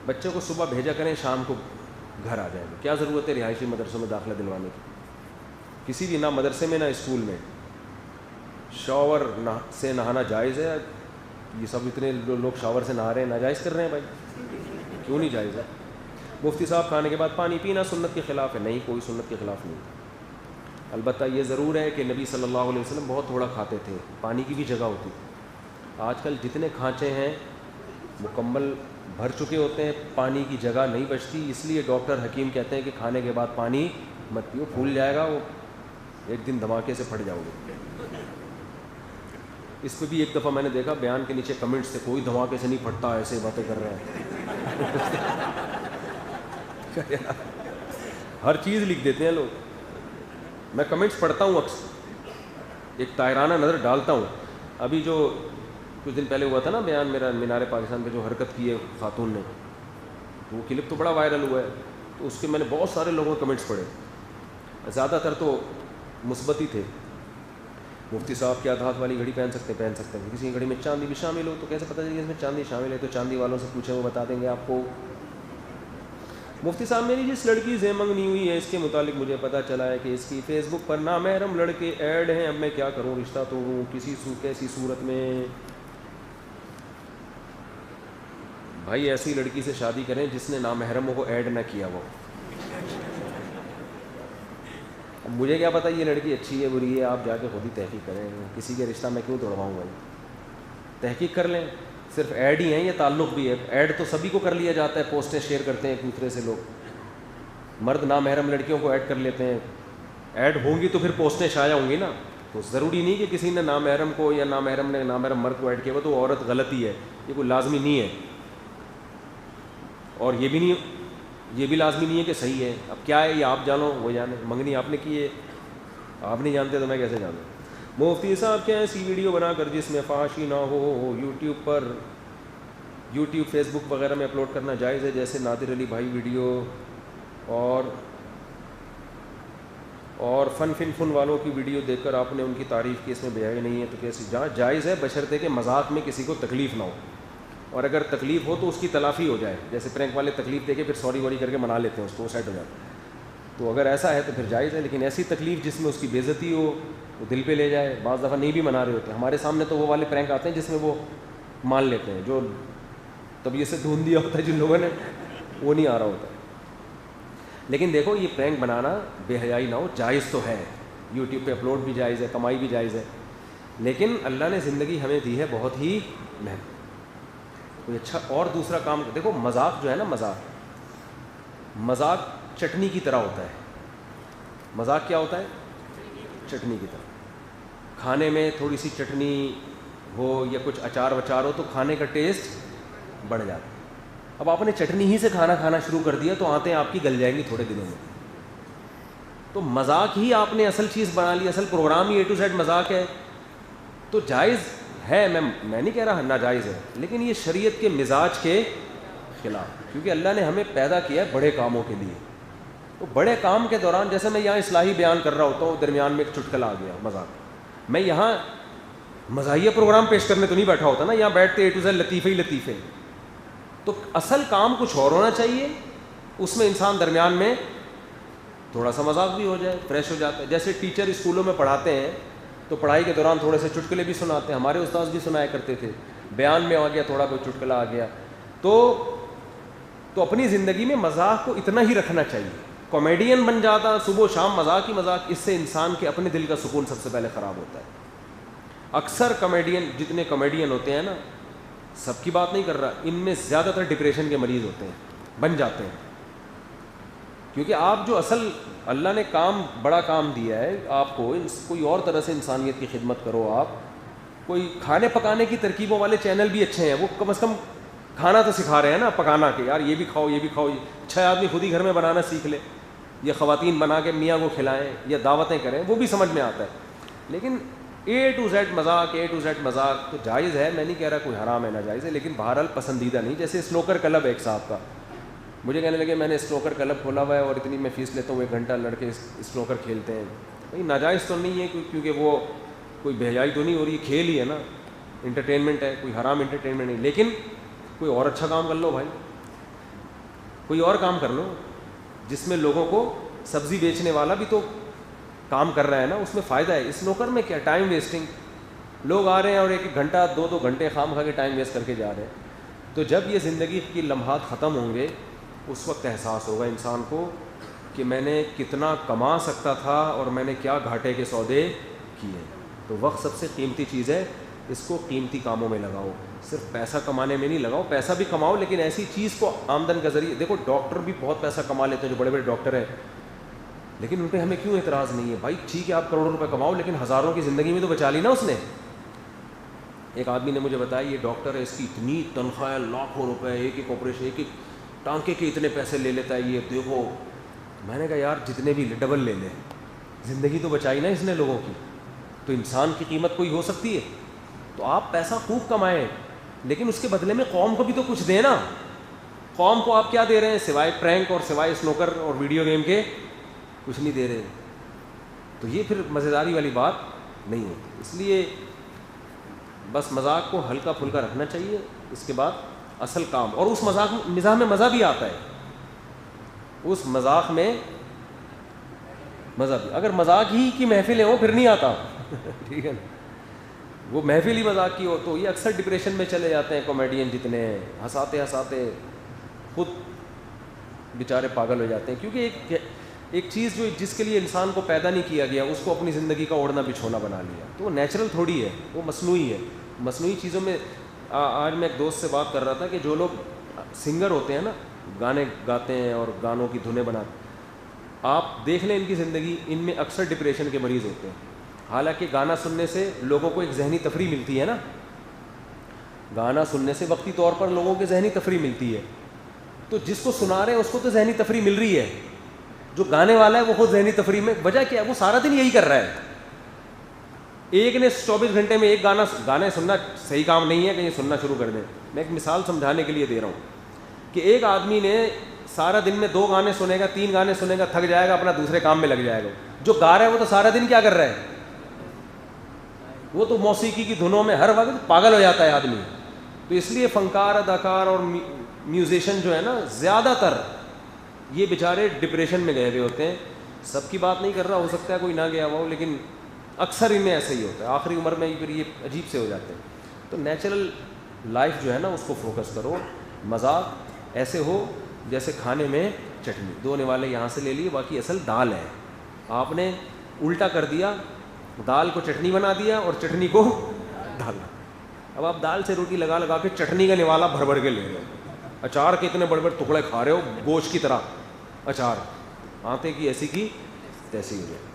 بچے کو صبح بھیجا کریں, شام کو گھر آ جائے گا. کیا ضرورت ہے رہائشی مدرسوں میں داخلہ دلوانے کی؟ کسی بھی, نہ مدرسے میں نہ اسکول میں. شاور سے نہانا جائز ہے. یہ سب اتنے لوگ شاور سے نہا رہے ہیں, ناجائز کر رہے ہیں بھائی, کیوں نہیں جائز ہے؟ مفتی صاحب کھانے کے بعد پانی پینا سنت کے خلاف ہے؟ نہیں, کوئی سنت کے خلاف نہیں. البتہ یہ ضرور ہے کہ نبی صلی اللہ علیہ وسلم بہت تھوڑا کھاتے تھے, پانی کی بھی جگہ ہوتی. آج کل جتنے کھانچے ہیں مکمل بھر چکے ہوتے ہیں, پانی کی جگہ نہیں بچتی. اس لیے ڈاکٹر حکیم کہتے ہیں کہ کھانے کے بعد پانی مت پیو, پھول جائے گا, وہ ایک دن دھماکے سے پھٹ جاؤ گے. اس پہ بھی ایک دفعہ میں نے دیکھا بیان کے نیچے کمنٹ سے, کوئی دھماکے سے نہیں پھٹتا, ایسے باتیں کر رہے ہیں. ہر چیز لکھ دیتے ہیں لوگ. میں کمنٹس پڑھتا ہوں اکثر, ایک طاہرانہ نظر ڈالتا ہوں. ابھی جو کچھ دن پہلے ہوا تھا نا بیان میرا مینار پاکستان پہ, جو حرکت کی ہے خاتون نے, تو وہ کلپ تو بڑا وائرل ہوا ہے. تو اس کے میں نے بہت سارے لوگوں کے کمنٹس پڑھے, زیادہ تر تو مثبت ہی تھے. مفتی صاحب کیا دھات والی گھڑی پہن سکتے ہیں, کسی کی گھڑی میں چاندی بھی شامل ہو, تو کیسے پتہ چلے کہ اس میں چاندی شامل ہے؟ تو چاندی والوں سے پوچھیں, وہ بتا دیں گے آپ کو. مفتی صاحب میری جس لڑکی سے منگنی ہوئی ہے, اس کے متعلق مجھے پتہ چلا ہے کہ اس کی فیس بک پر نامحرم لڑکے ایڈ ہیں, اب میں کیا کروں؟ رشتہ تو ہوں, کیسی صورت میں؟ بھائی ایسی لڑکی سے شادی کریں جس نے نامحرموں کو ایڈ نہ کیا ہو. اب مجھے کیا پتہ یہ لڑکی اچھی ہے بری ہے, آپ جا کے خود ہی تحقیق کریں. کسی کے رشتہ میں کیوں توڑواؤں بھائی؟ تحقیق کر لیں. صرف ایڈ ہی ہیں, یہ تعلق بھی ہے. ایڈ تو سبھی کو کر لیا جاتا ہے, پوسٹیں شیئر کرتے ہیں ایک دوسرے سے لوگ. مرد نامحرم لڑکیوں کو ایڈ کر لیتے ہیں. ایڈ ہوں گی تو پھر پوسٹیں شائع ہوں گی نا. تو ضروری نہیں کہ کسی نے نامحرم کو یا نامحرم نے نامحرم مرد کو ایڈ کیا ہو تو عورت غلطی ہے, یہ کوئی لازمی نہیں ہے. اور یہ بھی لازمی نہیں ہے کہ صحیح ہے. اب کیا ہے یہ آپ جانو, وہ جانے. منگنی آپ نے کی ہے, آپ نہیں جانتے تو میں کیسے جانوں. مفتی صاحب کیا ایسی ویڈیو بنا کر جس میں فحاشی نہ ہو یوٹیوب فیس بک وغیرہ میں اپلوڈ کرنا جائز ہے؟ جیسے نادر علی بھائی ویڈیو اور فن والوں کی ویڈیو دیکھ کر آپ نے ان کی تعریف کی, اس میں بیائی نہیں ہے تو کیسی؟ جہاں جائز ہے بشرطے کہ مذاق میں کسی کو تکلیف نہ ہو, اور اگر تکلیف ہو تو اس کی تلافی ہو جائے. جیسے پرینک والے تکلیف دے کے پھر سوری ووری کر کے منا لیتے ہیں اس کو, وہ سیٹ ہو جاتا ہے. تو اگر ایسا ہے تو پھر جائز ہے, لیکن ایسی تکلیف جس میں اس کی بے عزتی ہو, وہ دل پہ لے جائے. بعض دفعہ نہیں بھی منا رہے ہوتے, ہمارے سامنے تو وہ والے پرینک آتے ہیں جس میں وہ مان لیتے ہیں, جو طبیعت سے ڈھونڈ دیا ہوتا ہے جن لوگوں نے, وہ نہیں آ رہا ہوتا. لیکن دیکھو یہ پرینک بنانا بے حیائی نہ ہو, جائز تو ہے, یوٹیوب پہ اپلوڈ بھی جائز ہے, کمائی بھی جائز ہے, لیکن اللہ نے زندگی ہمیں دی ہے بہت ہی مہنگی. کوئی اچھا اور دوسرا کام دیکھو, مذاق جو ہے نا, مذاق چٹنی کی طرح ہوتا ہے. مذاق کیا ہوتا ہے؟ چٹنی کی طرح. کھانے میں تھوڑی سی چٹنی ہو یا کچھ اچار وچار ہو تو کھانے کا ٹیسٹ بڑھ جاتا ہے. اب آپ نے چٹنی ہی سے کھانا شروع کر دیا تو آتے ہیں آپ کی گل جائیں گی تھوڑے دنوں میں. تو مذاق ہی آپ نے اصل چیز بنا لی, اصل پروگرام ہی A to Z مذاق ہے. تو جائز ہے, میں نہیں کہہ رہا ناجائز ہے, لیکن یہ شریعت کے مزاج کے خلاف, کیونکہ اللہ نے ہمیں پیدا کیا ہے بڑے کاموں کے لیے. تو بڑے کام کے دوران, جیسے میں یہاں اصلاحی بیان کر رہا ہوتا ہوں, درمیان میں ایک چٹکلا آ گیا مذاق, میں یہاں مزاحیہ پروگرام پیش کرنے تو نہیں بیٹھا ہوتا نا, یہاں بیٹھتے A to Z لطیفے ہی لطیفے. تو اصل کام کچھ اور ہونا چاہیے, اس میں انسان درمیان میں تھوڑا سا مذاق بھی ہو جائے, فریش ہو جاتا ہے. جیسے ٹیچر اسکولوں میں پڑھاتے ہیں تو پڑھائی کے دوران تھوڑے سے چٹکلے بھی سناتے ہیں, ہمارے استاد بھی سنایا کرتے تھے. بیان میں آ گیا تھوڑا کوئی چٹکلا آ گیا, تو اپنی زندگی میں مذاق کو اتنا ہی رکھنا چاہیے. کامیڈین بن جاتا صبح و شام مذاق ہی مذاق, اس سے انسان کے اپنے دل کا سکون سب سے پہلے خراب ہوتا ہے. اکثر کامیڈین, جتنے کامیڈین ہوتے ہیں نا, سب کی بات نہیں کر رہا, ان میں زیادہ تر ڈپریشن کے مریض ہوتے ہیں, بن جاتے ہیں. کیونکہ آپ جو اصل اللہ نے بڑا کام دیا ہے آپ کو, کوئی اور طرح سے انسانیت کی خدمت کرو. آپ کوئی کھانے پکانے کی ترکیبوں والے چینل بھی اچھے ہیں, وہ کم از کم کھانا تو سکھا رہے ہیں نا, پکانا کے, یار یہ بھی کھاؤ یہ بھی کھاؤ. اچھا آدمی خود ہی گھر میں بنانا سیکھ لے, یا خواتین بنا کے میاں کو کھلائیں, یا دعوتیں کریں, وہ بھی سمجھ میں آتا ہے. لیکن A to Z مذاق تو جائز ہے, میں نہیں کہہ رہا کوئی حرام ہے ناجائز ہے, لیکن بہرحال پسندیدہ نہیں. جیسے اسنوکر کلب ایک صاحب کا, مجھے کہنے لگے میں نے اسنوکر کلب کھولا ہوا ہے اور اتنی میں فیس لیتا ہوں, 1 گھنٹہ لڑکے اسنوکر کھیلتے ہیں. بھائی ناجائز تو نہیں ہے, کیونکہ وہ کوئی بہیائی تو نہیں ہو رہی, کھیل ہی ہے نا, انٹرٹینمنٹ ہے, کوئی حرام انٹرٹینمنٹ نہیں. لیکن کوئی اور اچھا کام کر لو بھائی, کوئی اور کام کر لو جس میں لوگوں کو, سبزی بیچنے والا بھی تو کام کر رہا ہے نا, اس میں فائدہ ہے. اسنوکر میں کیا ٹائم ویسٹنگ, لوگ آ رہے ہیں اور 1 گھنٹہ 2 گھنٹے خام کھا کے ٹائم ویسٹ کر کے جا رہے ہیں. تو جب یہ زندگی کی لمحات ختم ہوں گے, اس وقت احساس ہوگا انسان کو کہ میں نے کتنا کما سکتا تھا اور میں نے کیا گھاٹے کے سودے کیے. تو وقت سب سے قیمتی چیز ہے, اس کو قیمتی کاموں میں لگاؤ, صرف پیسہ کمانے میں نہیں لگاؤ. پیسہ بھی کماؤ لیکن ایسی چیز کو آمدن کا ذریعہ. دیکھو ڈاکٹر بھی بہت پیسہ کما لیتے ہیں, جو بڑے بڑے ڈاکٹر ہیں, لیکن ان پہ ہمیں کیوں اعتراض نہیں ہے؟ بھائی ٹھیک ہے آپ کروڑوں روپے کماؤ, لیکن ہزاروں کی زندگی میں تو بچا لی نا اس نے. ایک آدمی نے مجھے بتایا یہ ڈاکٹر ہے, اس کی اتنی تنخواہ ہے, لاکھوں روپے, ایک آپریشن, ایک ٹانکے کے اتنے پیسے لے لیتا ہے, یہ دیکھو. میں نے کہا یار جتنے بھی ڈبل لے لیں, زندگی تو بچائی نا اس نے لوگوں کی. تو انسان کی قیمت کوئی ہو سکتی ہے. تو آپ پیسہ خوب کمائیں, لیکن اس کے بدلے میں قوم کو بھی تو کچھ دیں نا. قوم کو آپ کیا دے رہے ہیں سوائے پرینک اور سوائے اسنوکر اور ویڈیو گیم کے؟ کچھ نہیں دے رہے. تو یہ پھر مزیداری والی بات نہیں ہوتی. اس لیے بس مذاق کو ہلکا پھلکا رکھنا چاہیے, اس کے بعد اصل کام. اور اس مزاح میں مزہ بھی آتا ہے, اس مذاق میں مزہ بھی. اگر مذاق ہی کی محفلیں ہوں پھر نہیں آتا ٹھیک ہے نا, وہ محفل ہی مذاق کی ہو تو یہ اکثر ڈپریشن میں چلے جاتے ہیں کامیڈین جتنے ہیں, ہنساتے ہنساتے خود بیچارے پاگل ہو جاتے ہیں. کیونکہ ایک چیز جو جس کے لیے انسان کو پیدا نہیں کیا گیا, اس کو اپنی زندگی کا اوڑھنا بچھونا بنا لیا, تو وہ نیچرل تھوڑی ہے, وہ مصنوعی ہے. مصنوعی چیزوں میں آج میں ایک دوست سے بات کر رہا تھا کہ جو لوگ سنگر ہوتے ہیں نا, گانے گاتے ہیں اور گانوں کی دھنیں بناتے, آپ دیکھ لیں ان کی زندگی, ان میں اکثر ڈپریشن کے مریض ہوتے ہیں. حالانکہ گانا سننے سے لوگوں کو ایک ذہنی تفریح ملتی ہے نا, گانا سننے سے وقتی طور پر لوگوں کو ذہنی تفریح ملتی ہے. تو جس کو سنا رہے ہیں اس کو تو ذہنی تفریح مل رہی ہے, جو گانے والا ہے وہ خود ذہنی تفریح میں. وجہ کیا ہے؟ وہ سارا دن یہی کر رہا ہے. ایک نے 24 گھنٹے میں ایک گانے سننا صحیح کام نہیں ہے کہ یہ سننا شروع کر دیں. میں ایک مثال سمجھانے کے لیے دے رہا ہوں کہ ایک آدمی نے سارا دن میں 2 گانے سنے گا, 3 گانے سنے گا, تھک جائے گا, اپنا دوسرے کام میں لگ جائے گا. جو گا رہا ہے وہ تو سارا دن کیا کر رہا ہے؟ وہ تو موسیقی کی دھنوں میں ہر وقت پاگل ہو جاتا ہے آدمی. تو اس لیے فنکار, اداکار اور میوزیشین جو ہے نا, زیادہ تر یہ بیچارے ڈپریشن میں گئے ہوئے ہوتے ہیں. سب کی بات نہیں کر رہا, ہو سکتا ہے کوئی نہ گیا ہوا ہو, لیکن اکثر ان میں ایسا ہی ہوتا ہے. آخری عمر میں پھر یہ عجیب سے ہو جاتے ہیں. تو نیچرل لائف جو ہے نا اس کو فوکس کرو. مذاق ایسے ہو جیسے کھانے میں چٹنی, 2 نوالے یہاں سے لے لیے, باقی اصل دال ہے. آپ نے الٹا کر دیا, دال کو چٹنی بنا دیا اور چٹنی کو دال. اب آپ دال سے روٹی لگا لگا کے چٹنی کا نوالا بھر بھر کے لے رہے ہو. اچار کے اتنے بڑے بڑے ٹکڑے کھا رہے ہو گوشت کی طرح. اچار آتے کی ایسی کی تیسی ہو جائے.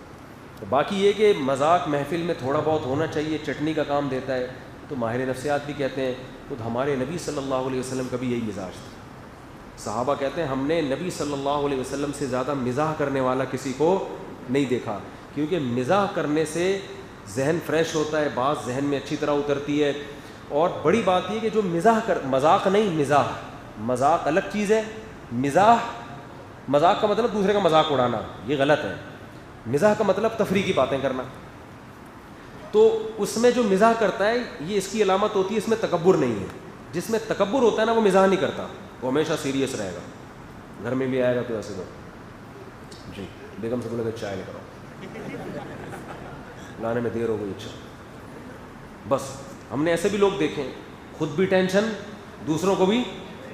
تو باقی یہ کہ مذاق محفل میں تھوڑا بہت ہونا چاہیے, چٹنی کا کام دیتا ہے. تو ماہر نفسیات بھی کہتے ہیں خود ہمارے نبی صلی اللہ علیہ وسلم کا بھی یہی مزاج تھا. صحابہ کہتے ہیں ہم نے نبی صلی اللہ علیہ وسلم سے زیادہ مزاح کرنے والا کسی کو نہیں دیکھا, کیونکہ مزاح کرنے سے ذہن فریش ہوتا ہے, بات ذہن میں اچھی طرح اترتی ہے. اور بڑی بات یہ کہ جو مذاق نہیں, مذاق الگ چیز ہے. مذاق کا مطلب دوسرے کا مذاق اڑانا, یہ غلط ہے. مزاح کا مطلب تفریح کی باتیں کرنا. تو اس میں جو مزاح کرتا ہے یہ اس کی علامت ہوتی ہے, اس میں تکبر نہیں ہے. جس میں تکبر ہوتا ہے نا وہ مزاح نہیں کرتا, وہ ہمیشہ سیریس رہے گا. گھر میں بھی آئے گا تو ایسے دو جی بیگم سے بولے گا چائے لے کر آؤ, لانے میں دیر ہو گئی, اچھا بس. ہم نے ایسے بھی لوگ دیکھے ہیں, خود بھی ٹینشن, دوسروں کو بھی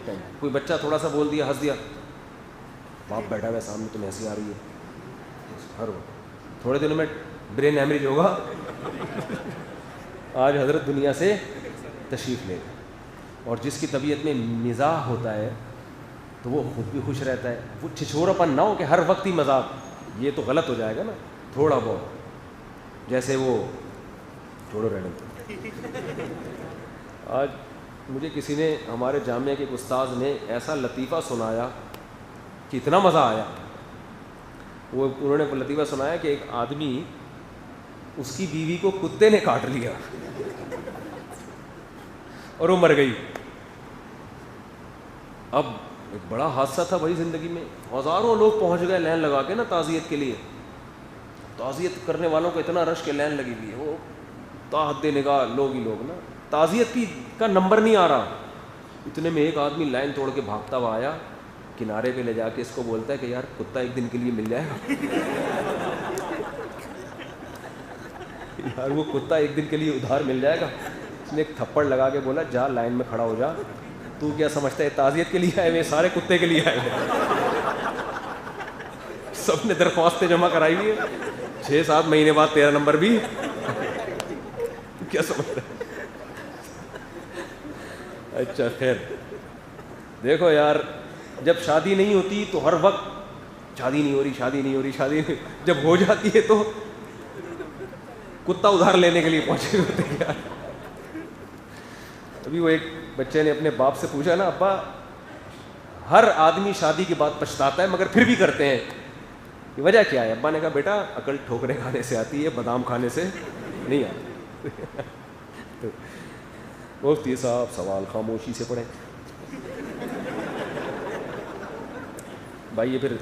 ٹینشن. کوئی بچہ تھوڑا سا بول دیا, ہنس دیا, باپ بیٹھا ہوا ہے سامنے, تمہیں ہنسی آ رہی ہے. ہر وقت تھوڑے دنوں میں برین ہیمریج ہوگا. آج حضرت دنیا سے تشریف لے گا. اور جس کی طبیعت میں مزاح ہوتا ہے تو وہ خود بھی خوش رہتا ہے. وہ چھچھوراپن نہ ہو کہ ہر وقت ہی مذاق, یہ تو غلط ہو جائے گا نا. تھوڑا بہت جیسے وہ چھوڑو رہنے. آج مجھے کسی نے, ہمارے جامعہ کے ایک استاذ نے ایسا لطیفہ سنایا کہ اتنا مزہ آیا. انہوں نے لطیفہ سنایا کہ ایک آدمی, اس کی بیوی کو کتے نے کاٹ لیا اور وہ مر گئی. اب ایک بڑا حادثہ تھا بھائی زندگی میں. ہزاروں لوگ پہنچ گئے لائن لگا کے نا تعزیت کے لیے. تعزیت کرنے والوں کو اتنا رش کے لائن لگی ہوئی ہے, وہ تاحد نگاہ لوگ ہی لوگ نا. تعزیت کا نمبر نہیں آ رہا. اتنے میں ایک آدمی لائن توڑ کے بھاگتا ہوا آیا, کنارے پہ لے جا کے اس کو بولتا ہے کہ یار کتا ایک دن کے لیے مل جائے گا. یار وہ کتا ایک دن کے لیے ادھار مل جائے گا. اس نے ایک تھپڑ لگا کے بولا جا لائن میں کھڑا ہو جا, تو کیا سمجھتا ہے تعزیت کے لیے آئے ہوئے سارے کتے کے لیے آئے ہوئے. سب نے درخواستیں جمع کرائی ہوئی ہے, 6-7 مہینے بعد 13 نمبر بھی. کیا سمجھ رہے. اچھا خیر, دیکھو یار جب شادی نہیں ہوتی تو ہر وقت شادی نہیں ہو رہی, شادی نہیں ہو رہی, شادی نہیں. جب ہو جاتی ہے تو کتا ادھار لینے کے لیے پہنچے ہوتے ہیں یار. ابھی وہ ایک بچے نے اپنے باپ سے پوچھا نا, ابا ہر آدمی شادی کے بعد پچھتاتا ہے مگر پھر بھی کرتے ہیں, یہ وجہ کیا ہے؟ ابا نے کہا بیٹا عقل ٹھوکرے کھانے سے آتی ہے, بادام کھانے سے نہیں آتی. مفتی صاحب سوال خاموشی سے پڑھیں. بھائی یہ پھر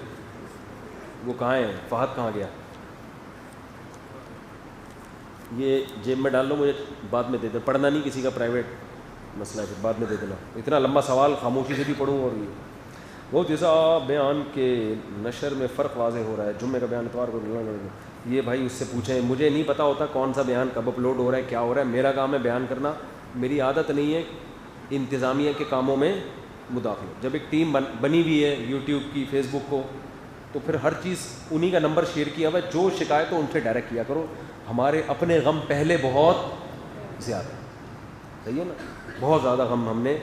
وہ کہاں ہے, فہد کہاں گیا؟ یہ جیب میں ڈال لو, مجھے بعد میں دے دو. پڑھنا نہیں کسی کا پرائیویٹ مسئلہ ہے, پھر بعد میں دے دینا. اتنا لمبا سوال خاموشی سے بھی پڑھوں. اور وہ جیسا بیان کے نشر میں فرق واضح ہو رہا ہے, جمعے کا بیان اتوار کو. یہ بھائی اس سے پوچھیں, مجھے نہیں پتہ ہوتا کون سا بیان کب اپلوڈ ہو رہا ہے, کیا ہو رہا ہے. میرا کام ہے بیان کرنا, میری عادت نہیں ہے انتظامیہ کے کاموں میں مداخلت. جب ایک ٹیم بنی ہوئی ہے یوٹیوب کی, فیس بک کو, تو پھر ہر چیز انہی کا نمبر شیئر کیا ہوا ہے. جو شکایت ہو ان سے ڈائریکٹ کیا کرو. ہمارے اپنے غم پہلے بہت زیادہ, صحیح ہے نا, بہت زیادہ غم ہم نے.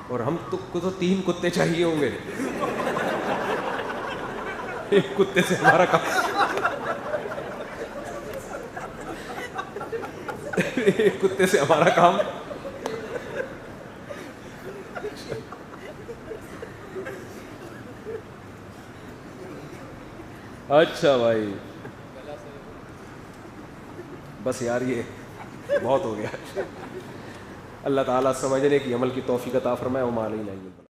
اور ہم تو 3 کتے چاہیے ہوں گے. ایک کتے سے ہمارا کام, ایک کتے سے ہمارا کام. اچھا بھائی بس یار یہ بہت ہو گیا. اللہ تعالیٰ سمجھنے کی عمل کی توفیق عطا فرمائے. وما علینا الا البلاغ.